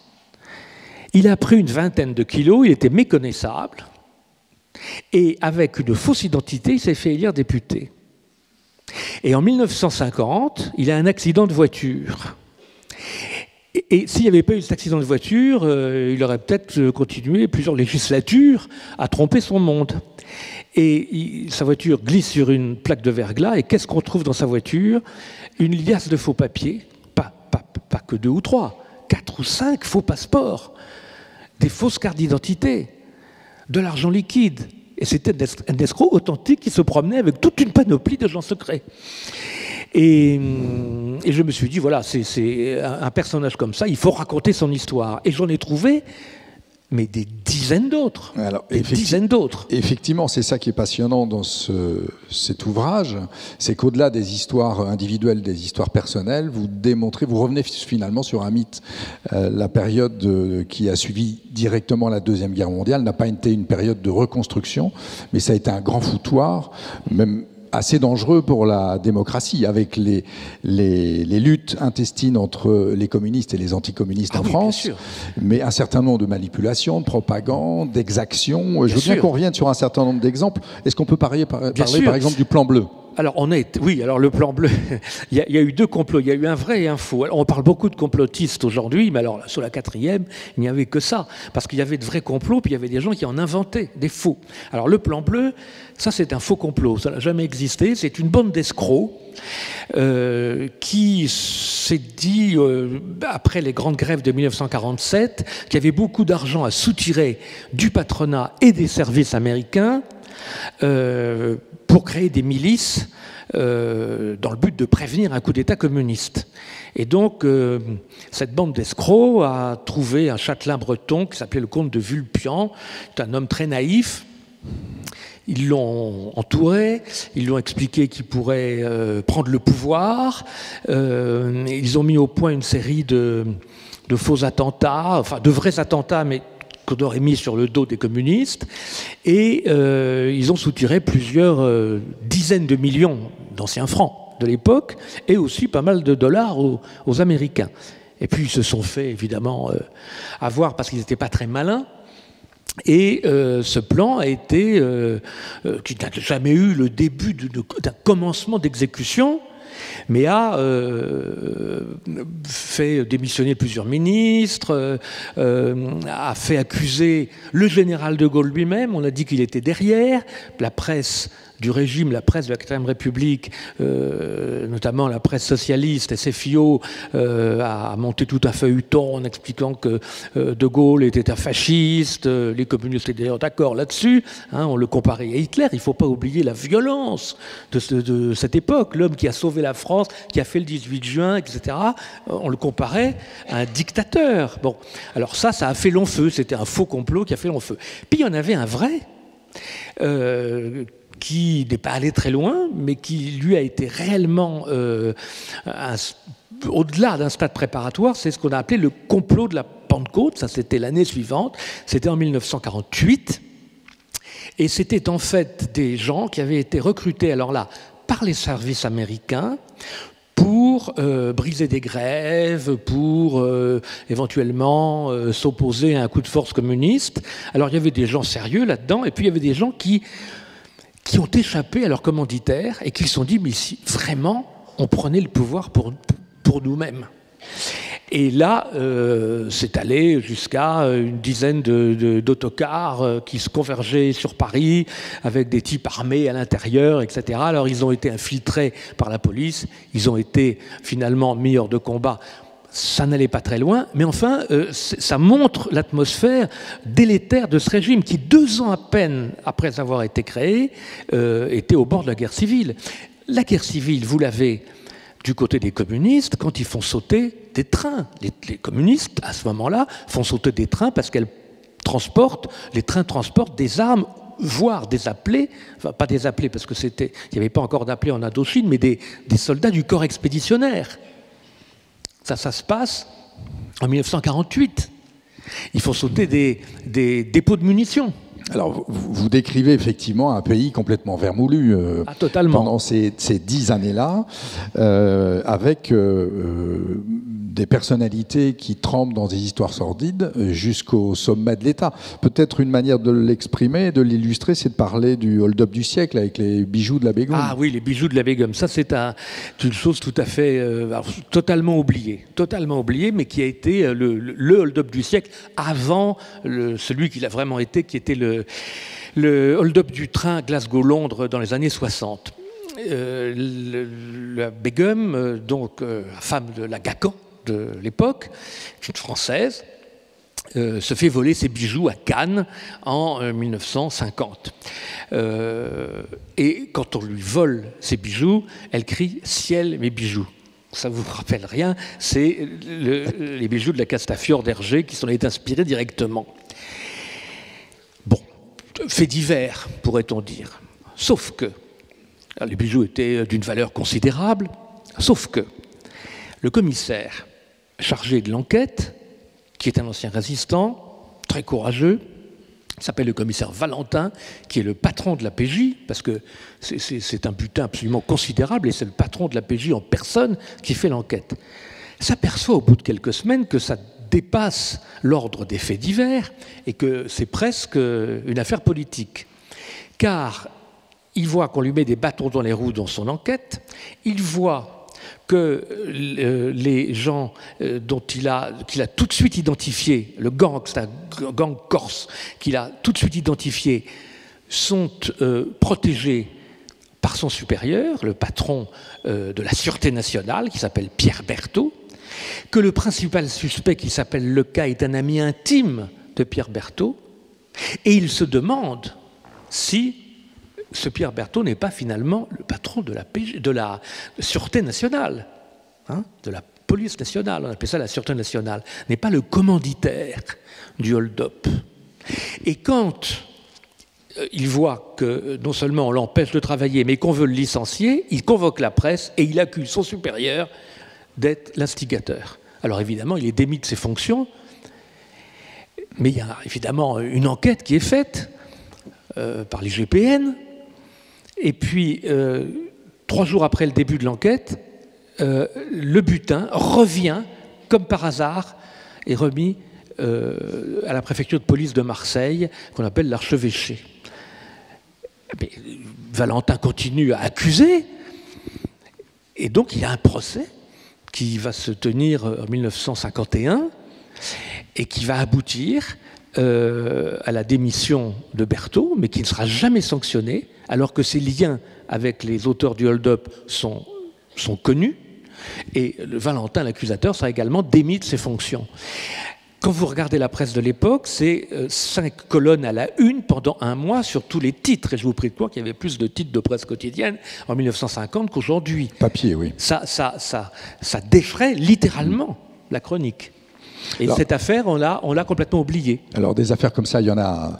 Il a pris une vingtaine de kilos, il était méconnaissable. Et avec une fausse identité, il s'est fait élire député. Et en 1950, il a un accident de voiture. Et s'il n'y avait pas eu cet accident de voiture, il aurait peut-être continué plusieurs législatures à tromper son monde. Et sa voiture glisse sur une plaque de verglas, et qu'est-ce qu'on trouve dans sa voiture? Une liasse de faux papiers, pas que 2 ou 3, 4 ou 5 faux passeports, des fausses cartes d'identité, de l'argent liquide. Et c'était un escroc authentique qui se promenait avec toute une panoplie d'agents secrets. Et je me suis dit, voilà, c'est un personnage comme ça, il faut raconter son histoire. Et j'en ai trouvé, mais des dizaines d'autres. Effectivement, c'est ça qui est passionnant dans cet ouvrage, c'est qu'au-delà des histoires individuelles, des histoires personnelles, vous revenez finalement sur un mythe. La période qui a suivi directement la Deuxième Guerre mondiale n'a pas été une période de reconstruction, mais ça a été un grand foutoir, même assez dangereux pour la démocratie, avec les luttes intestines entre les communistes et les anticommunistes en France, mais un certain nombre de manipulations, de propagande, d'exactions. Je veux bien qu'on revienne sur un certain nombre d'exemples. Est-ce qu'on peut parler par exemple du plan bleu ? Alors, oui, alors le plan bleu, il y a eu deux complots, il y a eu un vrai et un faux. Alors, on parle beaucoup de complotistes aujourd'hui, mais alors sur la 4e, il n'y avait que ça, parce qu'il y avait de vrais complots, puis il y avait des gens qui en inventaient des faux. Alors le plan bleu, ça c'est un faux complot, ça n'a jamais existé, c'est une bande d'escrocs qui s'est dit, après les grandes grèves de 1947, qu'il y avait beaucoup d'argent à soutirer du patronat et des services américains, pour créer des milices dans le but de prévenir un coup d'État communiste. Et donc, cette bande d'escrocs a trouvé un châtelain breton qui s'appelait le comte de Vulpian. C'est un homme très naïf. Ils l'ont entouré, ils lui ont expliqué qu'il pourrait prendre le pouvoir. Ils ont mis au point une série de faux attentats, enfin de vrais attentats, mais qu'on aurait mis sur le dos des communistes, et ils ont soutiré plusieurs dizaines de millions d'anciens francs de l'époque, et aussi pas mal de dollars aux Américains. Et puis ils se sont fait évidemment avoir parce qu'ils n'étaient pas très malins, et ce plan a été, qui n'a jamais eu le début d'un commencement d'exécution, mais a fait démissionner plusieurs ministres, a fait accuser le général de Gaulle lui-même. On a dit qu'il était derrière. La presse du régime, la presse de la 4ème République, notamment la presse socialiste, SFIO, a monté tout un feuilleton en expliquant que de Gaulle était un fasciste, les communistes étaient d'ailleurs d'accord là-dessus, hein, on le comparait à Hitler. Il ne faut pas oublier la violence de cette époque, l'homme qui a sauvé la France, qui a fait le 18 juin, etc. On le comparait à un dictateur. Bon, alors ça a fait long feu, c'était un faux complot qui a fait long feu. Puis il y en avait un vrai, qui n'est pas allé très loin, mais qui lui a été réellement au-delà d'un stade préparatoire. C'est ce qu'on a appelé le complot de la Pentecôte. Ça, c'était l'année suivante, c'était en 1948, et c'était en fait des gens qui avaient été recrutés, alors là, par les services américains, pour briser des grèves, pour éventuellement s'opposer à un coup de force communiste. Alors il y avait des gens sérieux là-dedans, et puis il y avait des gens qui ont échappé à leurs commanditaires et qui se sont dit, mais si vraiment on prenait le pouvoir pour nous-mêmes. Et là, c'est allé jusqu'à une dizaine d'autocars qui se convergeaient sur Paris avec des types armés à l'intérieur, etc. Alors ils ont été infiltrés par la police, ils ont été finalement mis hors de combat. Ça n'allait pas très loin, mais enfin, ça montre l'atmosphère délétère de ce régime qui, 2 ans à peine après avoir été créé, était au bord de la guerre civile. La guerre civile, vous l'avez du côté des communistes quand ils font sauter des trains. Les communistes, à ce moment-là, font sauter des trains parce les trains transportent des armes, voire des appelés, enfin pas des appelés parce que il n'y avait pas encore d'appelés en Indochine, mais des soldats du corps expéditionnaire. Ça se passe en 1948. Il faut sauter des dépôts de munitions. Alors, vous décrivez effectivement un pays complètement vermoulu pendant ces 10 années-là, avec des personnalités qui trempent dans des histoires sordides jusqu'au sommet de l'État. Peut-être une manière de l'exprimer, de l'illustrer, c'est de parler du hold-up du siècle avec les bijoux de la Begum. Ah oui, les bijoux de la Begum. Ça, c'est une chose tout à fait totalement oubliée, mais qui a été le hold-up du siècle avant celui qu'il a vraiment été, qui était le hold-up du train Glasgow-Londres dans les années 60. La Begum, donc femme de la Gacan de l'époque, une Française, se fait voler ses bijoux à Cannes en 1950. Et quand on lui vole ses bijoux, elle crie « Ciel, mes bijoux ». Ça ne vous rappelle rien, c'est les bijoux de la Castafiore d'Hergé qui s'en est inspirés directement. Bon, fait divers, pourrait-on dire. Sauf que, les bijoux étaient d'une valeur considérable, sauf que le commissaire chargé de l'enquête, qui est un ancien résistant, très courageux, s'appelle le commissaire Valentin, qui est le patron de la PJ, parce que c'est un butin absolument considérable, et c'est le patron de la PJ en personne qui fait l'enquête. S'aperçoit au bout de quelques semaines que ça dépasse l'ordre des faits divers et que c'est presque une affaire politique. Car il voit qu'on lui met des bâtons dans les roues dans son enquête, il voit que les gens qu'il a tout de suite identifiés, le gang, c'est un gang corse, qu'il a tout de suite identifié, sont protégés par son supérieur, le patron de la Sûreté nationale, qui s'appelle Pierre Berthaud, que le principal suspect, qui s'appelle Leca, est un ami intime de Pierre Berthaud, et il se demande si ce Pierre Berthaud n'est pas finalement le patron de la Sûreté nationale, de la police nationale, on appelle ça la Sûreté nationale, n'est pas le commanditaire du hold-up. Et quand il voit que non seulement on l'empêche de travailler, mais qu'on veut le licencier, il convoque la presse et il accuse son supérieur d'être l'instigateur. Alors évidemment, il est démis de ses fonctions, mais il y a évidemment une enquête qui est faite par l'IGPN, et puis 3 jours après le début de l'enquête, le butin revient, comme par hasard, est remis à la préfecture de police de Marseille, qu'on appelle l'archevêché. Mais Valentin continue à accuser, et donc il y a un procès qui va se tenir en 1951 et qui va aboutir à la démission de Berthaud, mais qui ne sera jamais sanctionné, alors que ses liens avec les auteurs du hold-up sont connus, et Valentin, l'accusateur, sera également démis de ses fonctions. Quand vous regardez la presse de l'époque, c'est 5 colonnes à la une pendant 1 mois sur tous les titres. Et je vous prie de croire qu'il y avait plus de titres de presse quotidienne en 1950 qu'aujourd'hui. Papier, oui. Ça défraie littéralement la chronique. Et alors, cette affaire, on l'a complètement oubliée. Alors, des affaires comme ça, il y en a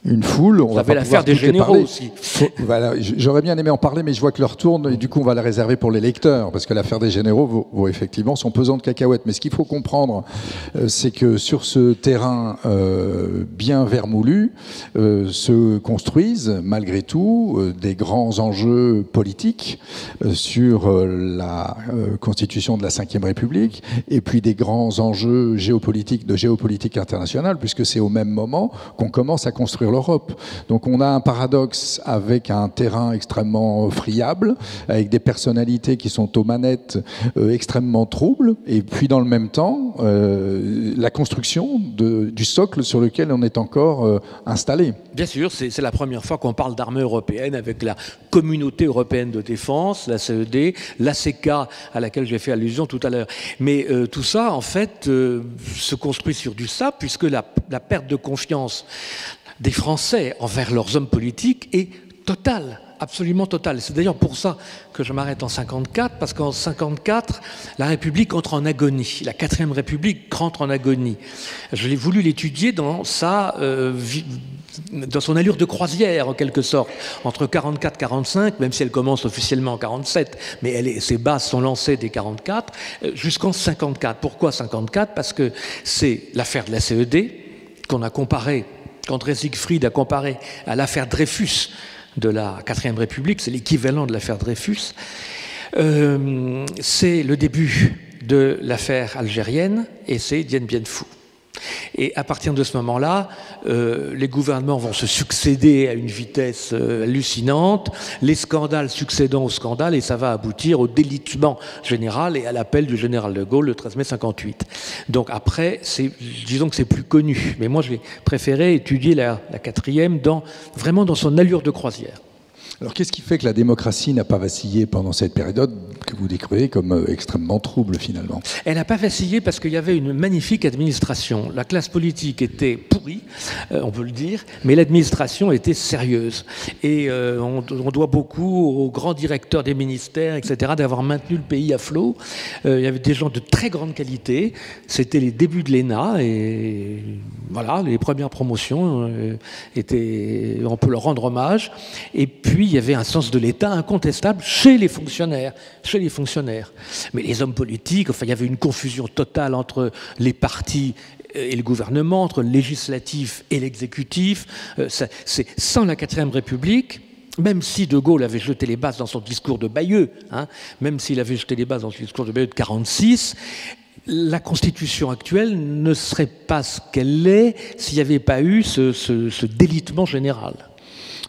une foule. On va l'affaire des généraux aussi. Voilà, j'aurais bien aimé en parler, mais je vois que l'heure tourne, et du coup, on va la réserver pour les lecteurs, parce que l'affaire des généraux vaut effectivement son pesant de cacahuètes. Mais ce qu'il faut comprendre, c'est que sur ce terrain bien vermoulu, se construisent, malgré tout, des grands enjeux politiques sur la constitution de la Ve République, et puis des grands enjeux géopolitiques, de géopolitique internationale, puisque c'est au même moment qu'on commence à construire l'Europe. Donc on a un paradoxe avec un terrain extrêmement friable, avec des personnalités qui sont aux manettes extrêmement troubles, et puis dans le même temps, la construction du socle sur lequel on est encore installé. Bien sûr, c'est la première fois qu'on parle d'armée européenne avec la Communauté européenne de défense, la CED, l'ACK à laquelle j'ai fait allusion tout à l'heure. Mais tout ça, en fait, se construit sur du sable, puisque la perte de confiance des Français envers leurs hommes politiques est totale, absolument totale. C'est d'ailleurs pour ça que je m'arrête en 54, parce qu'en 54, la République entre en agonie. La 4e République rentre en agonie. Je l'ai voulu l'étudier dans son allure de croisière, en quelque sorte, entre 44 et 45, même si elle commence officiellement en 47, mais ses bases sont lancées dès 44, jusqu'en 54. Pourquoi 54 ? Parce que c'est l'affaire de la CED qu'on a comparée, qu'André Siegfried a comparé à l'affaire Dreyfus de la 4e République, c'est l'équivalent de l'affaire Dreyfus. C'est le début de l'affaire algérienne, et c'est Dien Bien Phu. Et à partir de ce moment-là, les gouvernements vont se succéder à une vitesse hallucinante, les scandales succédant aux scandales, et ça va aboutir au délitement général et à l'appel du général de Gaulle le 13 mai 58. Donc après, disons que c'est plus connu, mais moi j'ai préféré étudier la 4e vraiment dans son allure de croisière. Alors qu'est-ce qui fait que la démocratie n'a pas vacillé pendant cette période que vous décrivez comme extrêmement trouble finalement ? Elle n'a pas vacillé parce qu'il y avait une magnifique administration. La classe politique était pourrie, on peut le dire, mais l'administration était sérieuse. Et on doit beaucoup aux grands directeurs des ministères, etc., d'avoir maintenu le pays à flot. Il y avait des gens de très grande qualité. C'était les débuts de l'ENA et voilà, les premières promotions on peut leur rendre hommage. Et puis, il y avait un sens de l'État incontestable chez les fonctionnaires. Mais les hommes politiques, il y avait une confusion totale entre les partis et le gouvernement, entre le législatif et l'exécutif. Sans la 4e République, même si De Gaulle avait jeté les bases dans son discours de Bayeux, même s'il avait jeté les bases dans son discours de Bayeux de 1946, la Constitution actuelle ne serait pas ce qu'elle est s'il n'y avait pas eu ce délitement général.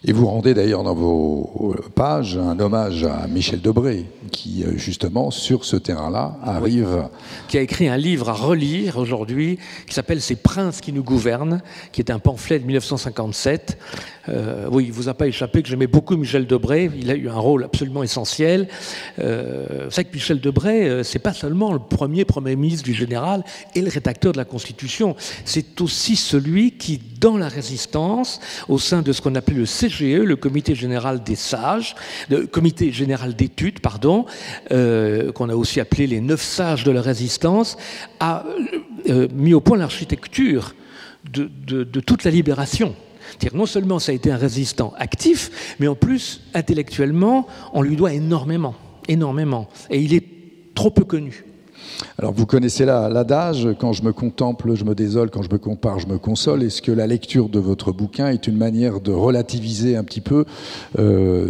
Et vous rendez d'ailleurs dans vos pages un hommage à Michel Debré, qui justement, sur ce terrain-là, arrive... Oui. Qui a écrit un livre à relire aujourd'hui, qui s'appelle « Ces princes qui nous gouvernent », qui est un pamphlet de 1957. Oui, il ne vous a pas échappé que j'aimais beaucoup Michel Debré, il a eu un rôle absolument essentiel. Vous savez que Michel Debré, c'est pas seulement le premier ministre du général et le rédacteur de la Constitution, c'est aussi celui qui, dans la Résistance, au sein de ce qu'on appelait le CGE, le Comité Général des Sages, le Comité Général d'Études, pardon, qu'on a aussi appelé les 9 sages de la Résistance, a mis au point l'architecture de toute la libération. C'est-à-dire, non seulement ça a été un résistant actif, mais en plus, intellectuellement, on lui doit énormément, énormément. Et il est trop peu connu. Alors vous connaissez l'adage, quand je me contemple, je me désole, quand je me compare, je me console. Est-ce que la lecture de votre bouquin est une manière de relativiser un petit peu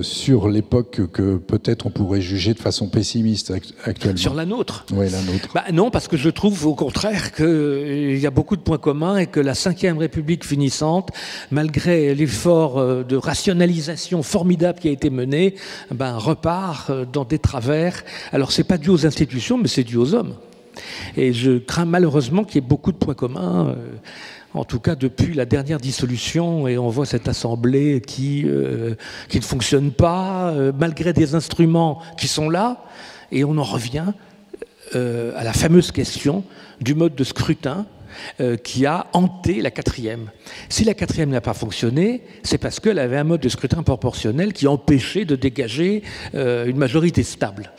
sur l'époque que peut-être on pourrait juger de façon pessimiste actuellement? Sur la nôtre? Oui, la nôtre. Non, parce que je trouve au contraire qu'il y a beaucoup de points communs et que la Ve République finissante, malgré l'effort de rationalisation formidable qui a été mené, repart dans des travers. Alors c'est pas dû aux institutions, mais c'est dû aux hommes. Et je crains malheureusement qu'il y ait beaucoup de points communs, en tout cas depuis la dernière dissolution, et on voit cette assemblée qui ne fonctionne pas, malgré des instruments qui sont là, et on en revient à la fameuse question du mode de scrutin qui a hanté la 4e. Si la 4e n'a pas fonctionné, c'est parce qu'elle avait un mode de scrutin proportionnel qui empêchait de dégager une majorité stable.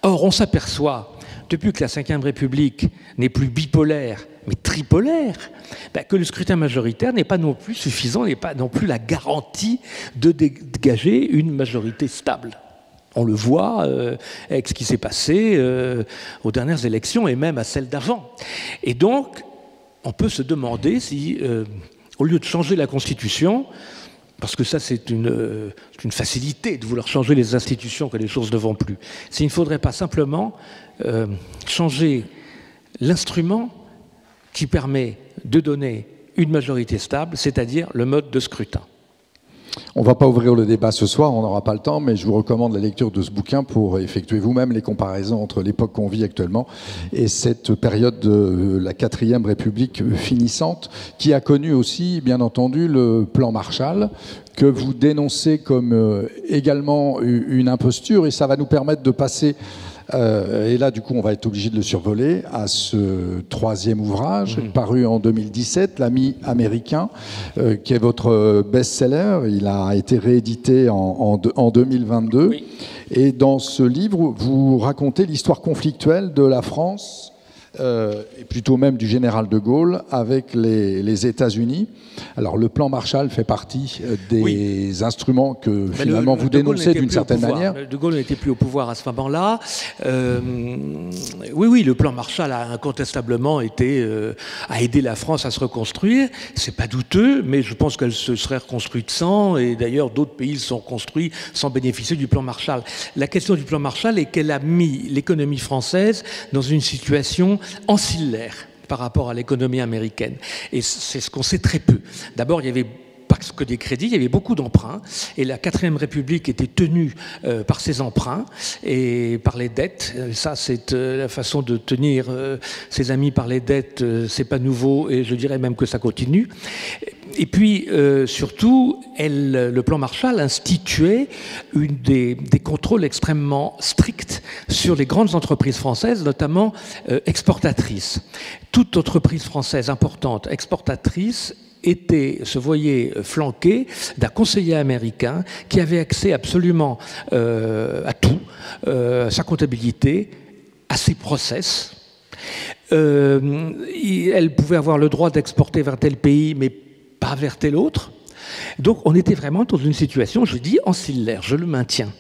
Or, on s'aperçoit, depuis que la Ve République n'est plus bipolaire, mais tripolaire, que le scrutin majoritaire n'est pas non plus suffisant, n'est pas non plus la garantie de dégager une majorité stable. On le voit avec ce qui s'est passé aux dernières élections et même à celles d'avant. Et donc, on peut se demander si, au lieu de changer la Constitution, parce que ça c'est une facilité de vouloir changer les institutions quand les choses ne vont plus, s'il ne faudrait pas simplement changer l'instrument qui permet de donner une majorité stable, c'est-à-dire le mode de scrutin. On ne va pas ouvrir le débat ce soir, on n'aura pas le temps, mais je vous recommande la lecture de ce bouquin pour effectuer vous-même les comparaisons entre l'époque qu'on vit actuellement et cette période de la 4e République finissante, qui a connu aussi, bien entendu, le plan Marshall, que vous dénoncez comme également une imposture, et ça va nous permettre de passer... et là, du coup, on va être obligé de le survoler à ce 3e ouvrage, paru en 2017, L'Ami américain, qui est votre best-seller. Il a été réédité en 2022. Oui. Et dans ce livre, vous racontez l'histoire conflictuelle de la France, et plutôt même du général de Gaulle, avec les États-Unis. Alors, le plan Marshall fait partie des instruments que finalement vous dénoncez d'une certaine manière. De Gaulle n'était plus au pouvoir à ce moment-là. Oui, le plan Marshall a incontestablement a aidé la France à se reconstruire. C'est pas douteux, mais je pense qu'elle se serait reconstruite sans, et d'ailleurs d'autres pays se sont construits sans bénéficier du plan Marshall. La question du plan Marshall est qu'elle a mis l'économie française dans une situation ancillaire par rapport à l'économie américaine. Et c'est ce qu'on sait très peu. D'abord, il y avait parce que des crédits, il y avait beaucoup d'emprunts, et la 4e République était tenue par ses emprunts et par les dettes. Ça, c'est la façon de tenir ses amis par les dettes, c'est pas nouveau, et je dirais même que ça continue. Et puis, surtout, le plan Marshall instituait des contrôles extrêmement stricts sur les grandes entreprises françaises, notamment exportatrices. Toute entreprise française importante, exportatrice, se voyait flanquée d'un conseiller américain qui avait accès absolument à tout, sa comptabilité, à ses process. Elle pouvait avoir le droit d'exporter vers tel pays, mais pas vers tel autre. Donc on était vraiment dans une situation, je dis, ancillaire, je le maintiens.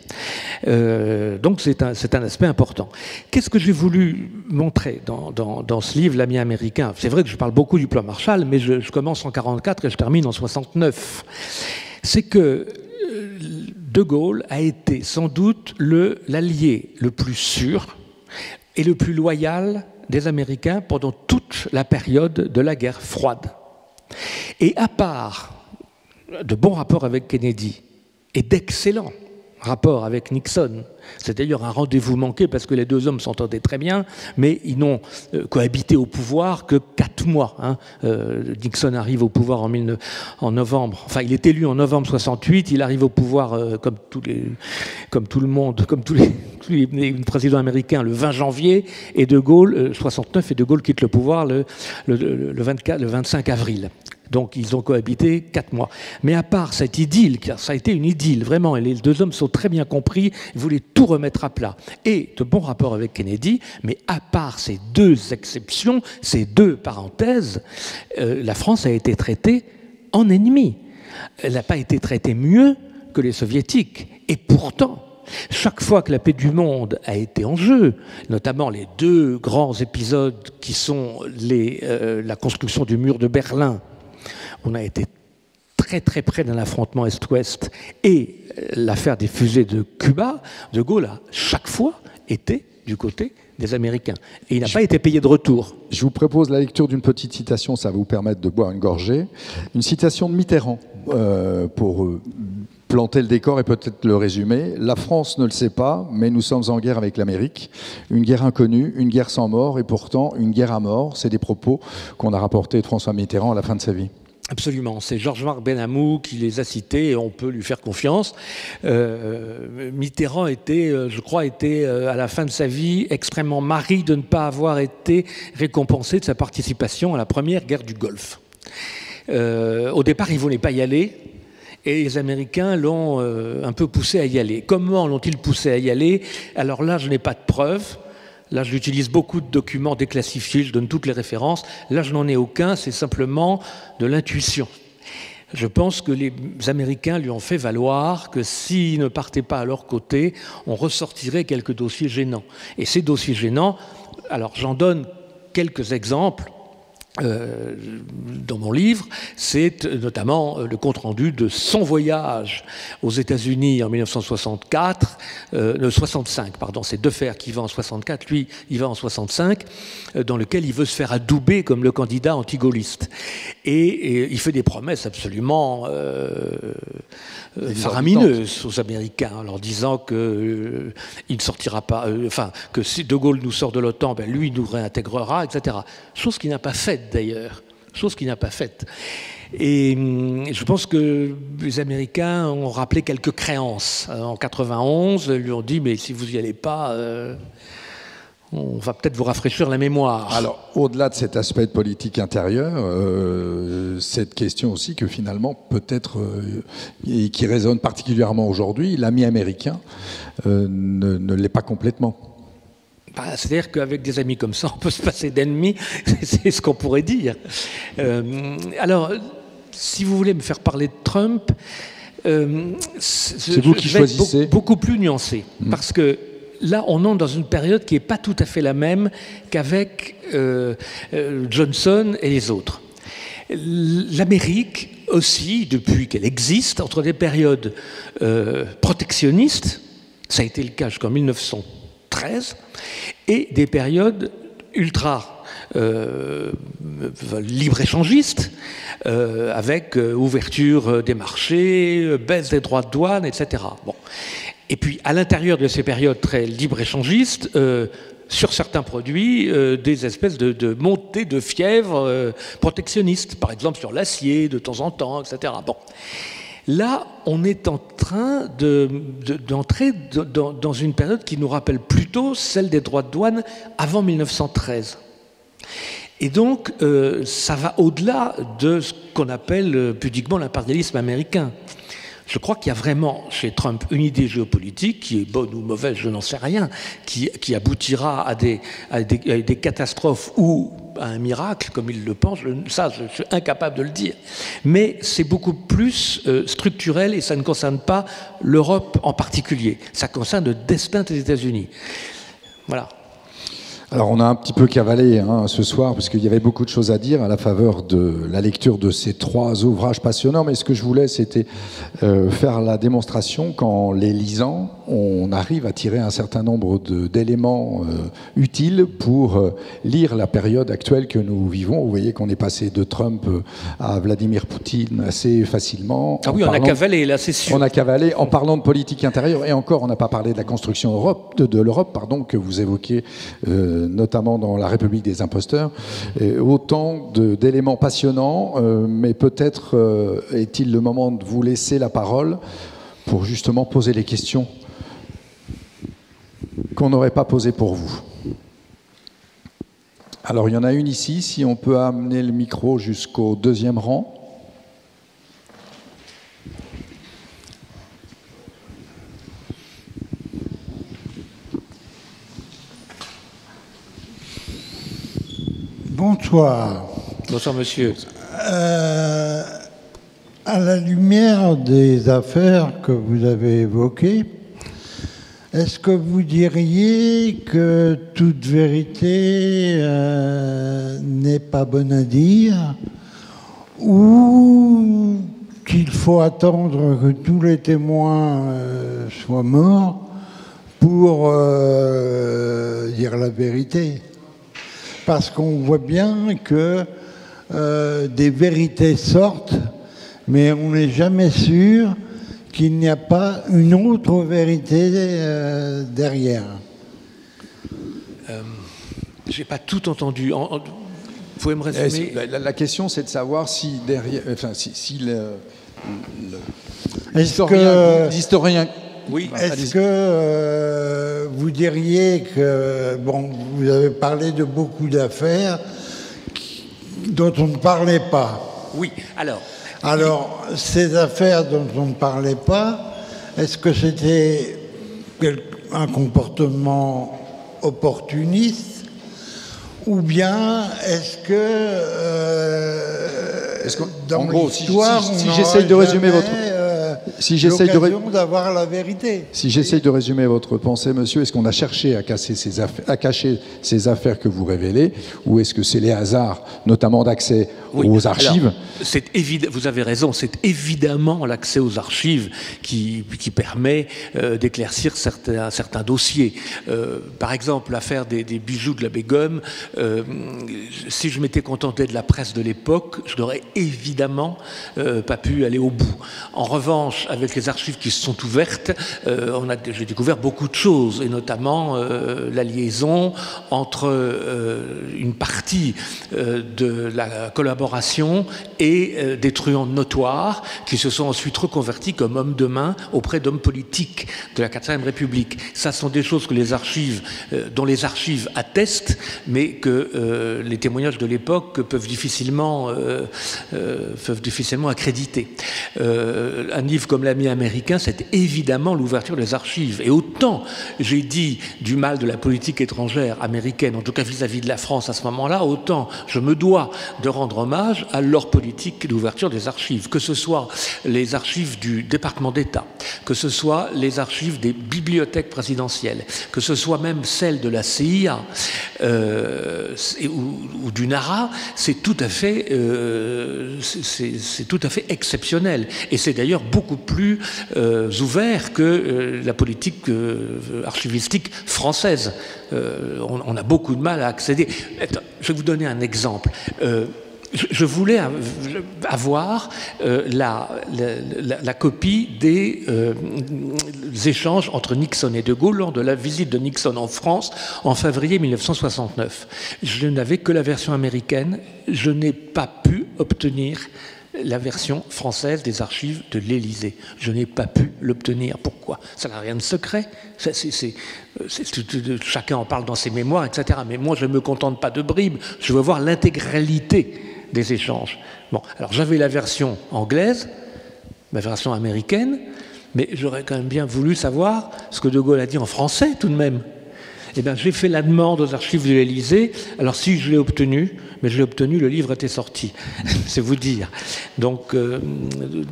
Donc c'est un aspect important. Qu'est-ce que j'ai voulu montrer dans ce livre, L'Ami américain? C'est vrai que je parle beaucoup du plan Marshall, mais je commence en 1944 et je termine en 1969. C'est que De Gaulle a été sans doute l'allié le plus sûr et le plus loyal des Américains pendant toute la période de la guerre froide. Et à part de bons rapports avec Kennedy et d'excellents rapports avec Nixon. C'est d'ailleurs un rendez-vous manqué parce que les deux hommes s'entendaient très bien, mais ils n'ont cohabité au pouvoir que 4 mois. Nixon arrive au pouvoir en novembre, enfin il est élu en novembre 68, il arrive au pouvoir comme tout le monde, comme tous les présidents américains le 20 janvier, et De Gaulle, 69, et De Gaulle quitte le pouvoir le 25 avril. Donc ils ont cohabité 4 mois. Mais à part cette idylle, car ça a été une idylle, vraiment, et les deux hommes sont très bien compris, ils voulaient tout remettre à plat. Et de bons rapports avec Kennedy, mais à part ces 2 exceptions, ces 2 parenthèses, la France a été traitée en ennemi. Elle n'a pas été traitée mieux que les Soviétiques. Et pourtant, chaque fois que la paix du monde a été en jeu, notamment les 2 grands épisodes qui sont la construction du mur de Berlin, on a été très très près d'un affrontement Est-Ouest, et l'affaire des fusées de Cuba, De Gaulle a chaque fois été du côté des Américains. Et il n'a pas été payé de retour. Je vous propose la lecture d'une petite citation, ça va vous permettre de boire une gorgée. Une citation de Mitterrand, pour planter le décor et peut-être le résumer. « La France ne le sait pas, mais nous sommes en guerre avec l'Amérique. Une guerre inconnue, une guerre sans mort, et pourtant une guerre à mort. » C'est des propos qu'on a rapportés de François Mitterrand à la fin de sa vie. Absolument, c'est Georges-Marc Benamou qui les a cités et on peut lui faire confiance. Mitterrand je crois, était à la fin de sa vie extrêmement marri de ne pas avoir été récompensé de sa participation à la première guerre du Golfe. Au départ, il ne voulait pas y aller et les Américains l'ont un peu poussé à y aller. Comment l'ont-ils poussé à y aller? Alors là, je n'ai pas de preuves. Là, j'utilise beaucoup de documents déclassifiés, je donne toutes les références. Là, je n'en ai aucun, c'est simplement de l'intuition. Je pense que les Américains lui ont fait valoir que s'ils ne partaient pas à leur côté, on ressortirait quelques dossiers gênants. Et ces dossiers gênants, alors j'en donne quelques exemples. Dans mon livre, c'est notamment le compte-rendu de son voyage aux États-Unis en 1964, 65, pardon, c'est Defferre qui va en 64, lui il va en 65, dans lequel il veut se faire adouber comme le candidat anti-gaulliste. Et il fait des promesses absolument faramineuses aux Américains, en leur disant qu'il ne sortira pas, que si De Gaulle nous sort de l'OTAN, ben lui nous réintégrera, etc. Chose qu'il n'a pas faite d'ailleurs, chose qu'il n'a pas faite. Et je pense que les Américains ont rappelé quelques créances. En 91, ils lui ont dit, mais si vous n'y allez pas, on va peut-être vous rafraîchir la mémoire. Alors, au-delà de cet aspect de politique intérieure, cette question aussi que finalement, peut-être, et qui résonne particulièrement aujourd'hui, l'ami américain ne l'est pas complètement. C'est-à-dire qu'avec des amis comme ça, on peut se passer d'ennemis, c'est ce qu'on pourrait dire. Alors, si vous voulez me faire parler de Trump, c'est vous qui choisissez. Beaucoup plus nuancé, parce que là, on entre dans une période qui n'est pas tout à fait la même qu'avec Johnson et les autres. L'Amérique aussi, depuis qu'elle existe, entre des périodes protectionnistes, ça a été le cas jusqu'en 1913, et des périodes ultra libre-échangistes, avec ouverture des marchés, baisse des droits de douane, etc. Bon. Et puis, à l'intérieur de ces périodes très libre-échangistes, sur certains produits, des espèces de montées de fièvre protectionnistes, par exemple sur l'acier, de temps en temps, etc. Bon. Là, on est en train d'entrer dans une période qui nous rappelle plutôt celle des droits de douane avant 1913. Et donc, ça va au-delà de ce qu'on appelle pudiquement l'impérialisme américain. Je crois qu'il y a vraiment chez Trump une idée géopolitique qui est bonne ou mauvaise, je n'en sais rien, qui aboutira à des catastrophes ou à un miracle, comme il le pense. Ça, je suis incapable de le dire. Mais c'est beaucoup plus structurel et ça ne concerne pas l'Europe en particulier. Ça concerne le destin des États-Unis. Voilà. Alors on a un petit peu cavalé ce soir, parce qu'il y avait beaucoup de choses à dire à la faveur de la lecture de ces 3 ouvrages passionnants, mais ce que je voulais, c'était faire la démonstration qu'en les lisant, on arrive à tirer un certain nombre d'éléments utiles pour lire la période actuelle que nous vivons. Vous voyez qu'on est passé de Trump à Vladimir Poutine assez facilement. Ah oui, on a cavalé, là, c'est sûr. On a cavalé en parlant de politique intérieure, et encore, on n'a pas parlé de la construction de l'Europe, que vous évoquiez, notamment dans La République des imposteurs. Et autant d'éléments passionnants, mais peut-être est-il le moment de vous laisser la parole pour justement poser les questions qu'on n'aurait pas posées pour vous. Alors, il y en a une ici, si on peut amener le micro jusqu'au 2e rang. Bonsoir. Bonsoir, monsieur. À la lumière des affaires que vous avez évoquées, est-ce que vous diriez que toute vérité n'est pas bonne à dire, ou qu'il faut attendre que tous les témoins soient morts pour dire la vérité? Parce qu'on voit bien que des vérités sortent, mais on n'est jamais sûr qu'il n'y a pas une autre vérité derrière. J'ai pas tout entendu. Vous pouvez me résumer? La question, c'est de savoir si derrière, enfin, si l'historien. Oui. Est-ce que vous diriez que, bon, vous avez parlé de beaucoup d'affaires dont on ne parlait pas? Oui, Alors, ces affaires dont on ne parlait pas, est-ce que c'était un comportement opportuniste, ou bien est-ce que dans l'histoire, si j'essaye de résumer votre... l'occasion d'avoir la vérité. Si j'essaye de résumer votre pensée, monsieur, est-ce qu'on a cherché à cacher ces affaires que vous révélez, ou est-ce que c'est les hasards, notamment d'accès aux archives? C'est évident, vous avez raison, c'est évidemment l'accès aux archives qui permet d'éclaircir certains dossiers. Par exemple, l'affaire des bijoux de la Begum, si je m'étais contenté de la presse de l'époque, je n'aurais évidemment pas pu aller au bout. En revanche, avec les archives qui se sont ouvertes, j'ai découvert beaucoup de choses, et notamment la liaison entre une partie de la collaboration et des truands notoires qui se sont ensuite reconvertis comme hommes de main auprès d'hommes politiques de la 4e République. Ça sont des choses que dont les archives attestent, mais que les témoignages de l'époque peuvent difficilement accréditer. Un livre comme L'Ami américain, c'est évidemment l'ouverture des archives. Et autant j'ai dit du mal de la politique étrangère américaine, en tout cas vis-à-vis de la France à ce moment-là, autant je me dois de rendre hommage à leur politique d'ouverture des archives, que ce soit les archives du département d'État, que ce soit les archives des bibliothèques présidentielles, que ce soit même celles de la CIA ou du NARA, c'est tout à fait exceptionnel. Et c'est d'ailleurs beaucoup plus ouvert que la politique archivistique française. On a beaucoup de mal à accéder. Je vais vous donner un exemple. Je voulais avoir la copie des échanges entre Nixon et De Gaulle lors de la visite de Nixon en France en février 1969. Je n'avais que la version américaine. Je n'ai pas pu obtenir la version française des archives de l'Élysée. Je n'ai pas pu l'obtenir. Pourquoi? Ça n'a rien de secret. Chacun en parle dans ses mémoires, etc. Mais moi, je ne me contente pas de bribes. Je veux voir l'intégralité des échanges. Bon, alors j'avais la version anglaise, ma version américaine, mais j'aurais quand même bien voulu savoir ce que De Gaulle a dit en français, tout de même. Eh bien, j'ai fait la demande aux archives de l'Élysée. Alors, si je l'ai obtenu, mais je l'ai obtenu, le livre était sorti. C'est vous dire. Donc,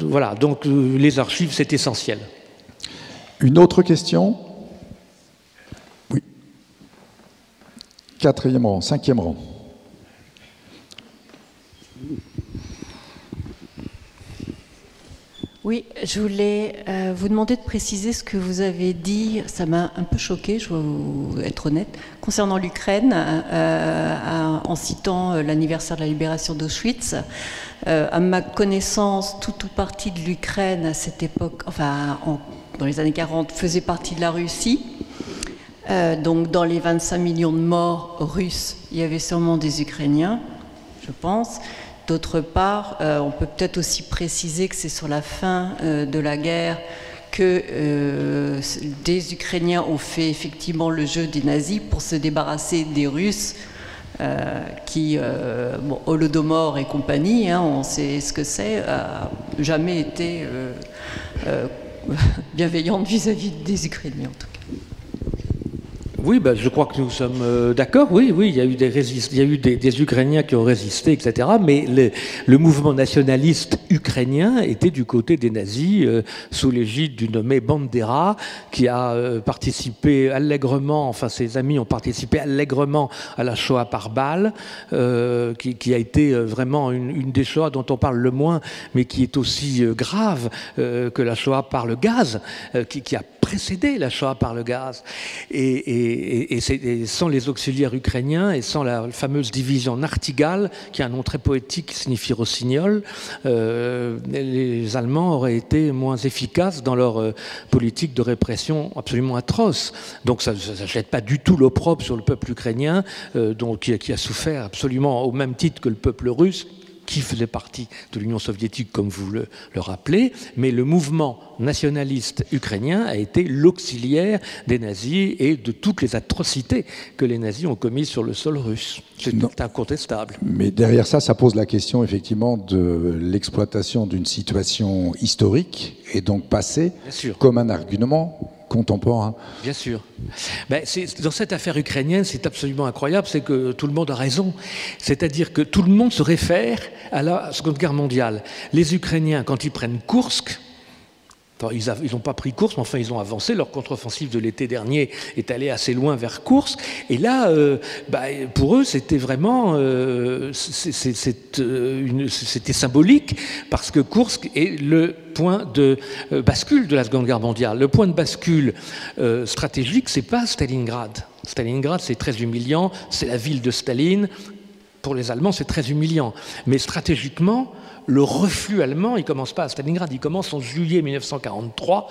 voilà. Donc, les archives, c'est essentiel. Une autre question? Oui. 4e rang, 5e rang. Oui, je voulais vous demander de préciser ce que vous avez dit, ça m'a un peu choqué, je dois vous être honnête, concernant l'Ukraine, en citant l'anniversaire de la libération d'Auschwitz. À ma connaissance, toute partie de l'Ukraine à cette époque, enfin dans les années 40, faisait partie de la Russie. Donc dans les 25 millions de morts russes, il y avait sûrement des Ukrainiens, je pense. D'autre part, on peut peut-être aussi préciser que c'est sur la fin de la guerre que des Ukrainiens ont fait effectivement le jeu des nazis pour se débarrasser des Russes qui, bon, Holodomor et compagnie, hein, on sait ce que c'est, n'a jamais été bienveillante vis-à-vis des Ukrainiens en tout cas. Oui, ben, je crois que nous sommes d'accord. Oui, il y a eu des Ukrainiens qui ont résisté, etc. Mais le mouvement nationaliste ukrainien était du côté des nazis, sous l'égide du nommé Bandera, qui a participé allègrement, enfin ses amis ont participé allègrement à la Shoah par balle, qui a été vraiment une des Shoah dont on parle le moins, mais qui est aussi grave que la Shoah par le gaz, qui a précédé la Shoah par le gaz. Et sans les auxiliaires ukrainiens et sans la fameuse division Nachtigall, qui a un nom très poétique qui signifie rossignol, les Allemands auraient été moins efficaces dans leur politique de répression absolument atroce. Donc ça ne jette pas du tout l'opprobre sur le peuple ukrainien, qui a souffert absolument au même titre que le peuple russe, qui faisait partie de l'Union soviétique, comme vous le rappelez, mais le mouvement nationaliste ukrainien a été l'auxiliaire des nazis et de toutes les atrocités que les nazis ont commises sur le sol russe. C'est incontestable. Mais derrière ça, ça pose la question effectivement de l'exploitation d'une situation historique et donc passée comme un argument contemporain. Bien sûr. Ben, dans cette affaire ukrainienne, c'est absolument incroyable, c'est que tout le monde a raison. C'est-à-dire que tout le monde se réfère à la Seconde Guerre mondiale. Les Ukrainiens, quand ils prennent Koursk, ils n'ont pas pris Koursk, mais enfin ils ont avancé. Leur contre-offensive de l'été dernier est allée assez loin vers Koursk. Et là, pour eux, c'était vraiment c'était symbolique, parce que Koursk est le point de bascule de la Seconde Guerre mondiale. Le point de bascule stratégique, c'est pas Stalingrad. Stalingrad, c'est très humiliant. C'est la ville de Staline. Pour les Allemands, c'est très humiliant. Mais stratégiquement, le reflux allemand, il ne commence pas à Stalingrad, il commence en juillet 1943,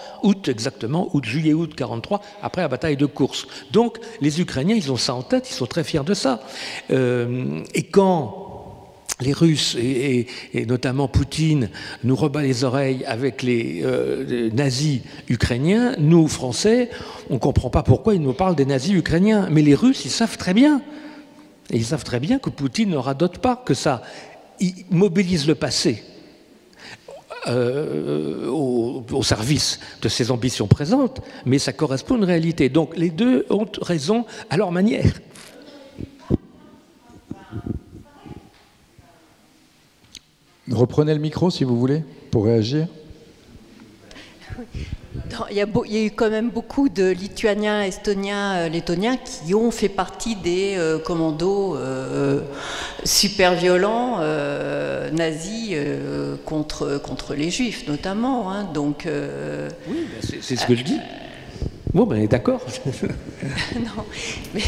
juillet-août 1943, après la bataille de Koursk. Donc, les Ukrainiens, ils ont ça en tête, ils sont très fiers de ça. Et quand les Russes, et notamment Poutine, nous rebat les oreilles avec les nazis ukrainiens, nous, Français, on ne comprend pas pourquoi ils nous parlent des nazis ukrainiens. Mais les Russes, ils savent très bien. Et ils savent très bien que Poutine ne radote pas, que ça mobilise le passé au service de ses ambitions présentes, mais ça correspond à une réalité. Donc les deux ont raison à leur manière. Reprenez le micro si vous voulez, pour réagir. Non, il y a eu quand même beaucoup de Lituaniens, Estoniens, Lettoniens qui ont fait partie des commandos super violents nazis contre les Juifs notamment. Hein, donc, oui, c'est ce que je dis. Bon, ben d'accord. Non, mais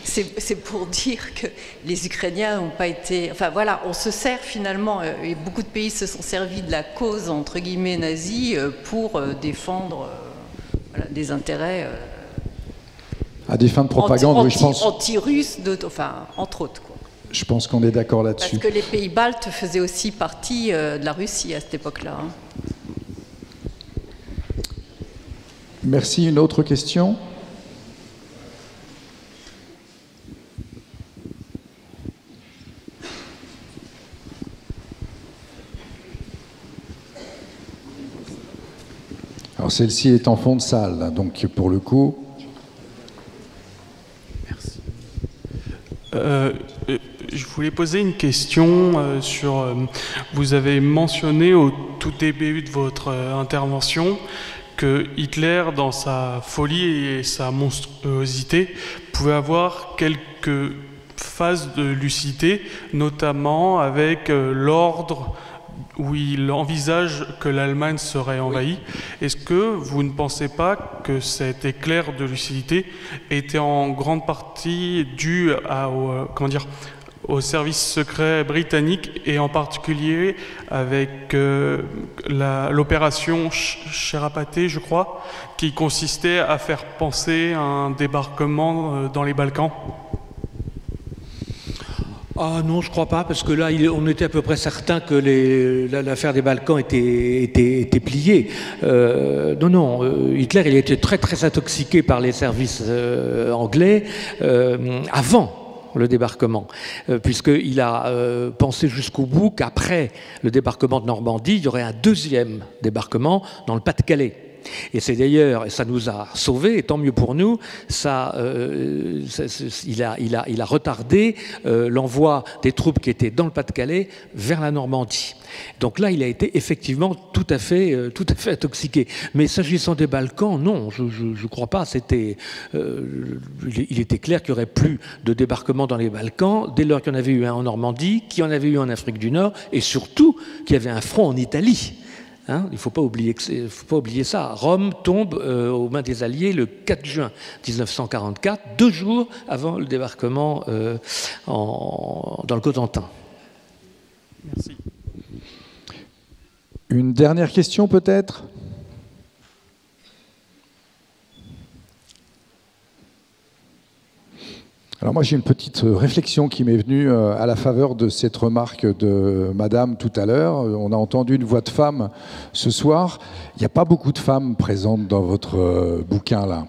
c'est pour dire que les Ukrainiens n'ont pas été... Enfin voilà, on se sert finalement, et beaucoup de pays se sont servis de la cause, entre guillemets, nazie, pour défendre des intérêts... à des fins de propagande, oui, je pense... Anti-russes, enfin, entre autres, quoi. Je pense qu'on est d'accord là-dessus. Parce que les pays baltes faisaient aussi partie de la Russie à cette époque-là. Hein. Merci. Une autre question ? Alors celle-ci est en fond de salle, donc pour le coup... Merci. Je voulais poser une question sur... vous avez mentionné au tout début de votre intervention que Hitler, dans sa folie et sa monstruosité, pouvait avoir quelques phases de lucidité, notamment avec l'ordre où il envisage que l'Allemagne serait envahie. Est-ce que vous ne pensez pas que cet éclair de lucidité était en grande partie dû au service secret britannique, et en particulier avec l'opération Cherapaté, je crois, qui consistait à faire penser un débarquement dans les Balkans? Ah non, je crois pas, parce que là, on était à peu près certain que l'affaire des Balkans était pliée. Non, Hitler, il était très très intoxiqué par les services anglais avant le débarquement, puisqu'il a pensé jusqu'au bout qu'après le débarquement de Normandie, il y aurait un deuxième débarquement dans le Pas-de-Calais. Et c'est d'ailleurs, et ça nous a sauvés, et tant mieux pour nous, il a retardé l'envoi des troupes qui étaient dans le Pas-de-Calais vers la Normandie. Donc là, il a été effectivement tout à fait intoxiqué. Mais s'agissant des Balkans, non, je ne crois pas. Il était clair qu'il n'y aurait plus de débarquement dans les Balkans, dès lors qu'il y en avait eu un en Normandie, qu'il y en avait eu en Afrique du Nord, et surtout qu'il y avait un front en Italie. Hein, il ne faut pas oublier ça. Rome tombe aux mains des Alliés le 4 juin 1944, 2 jours avant le débarquement dans le Cotentin. Merci. Une dernière question peut-être ? Alors moi j'ai une petite réflexion qui m'est venue à la faveur de cette remarque de Madame tout à l'heure. On a entendu une voix de femme ce soir. Il n'y a pas beaucoup de femmes présentes dans votre bouquin là.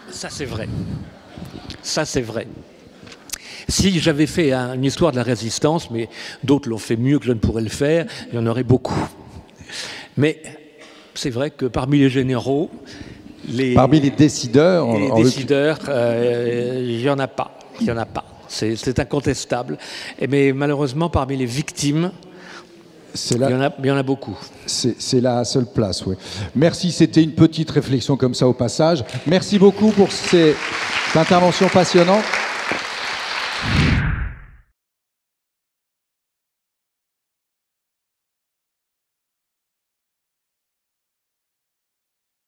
Ça c'est vrai. Ça c'est vrai. Si j'avais fait une histoire de la résistance, mais d'autres l'ont fait mieux que je ne pourrais le faire, il y en aurait beaucoup. Mais c'est vrai que parmi les généraux, parmi les décideurs, il n'y en a pas. Il y en a pas. C'est incontestable. Mais malheureusement, parmi les victimes, il y en a beaucoup. C'est la seule place, oui. Merci, c'était une petite réflexion comme ça au passage. Merci beaucoup pour cette intervention passionnante.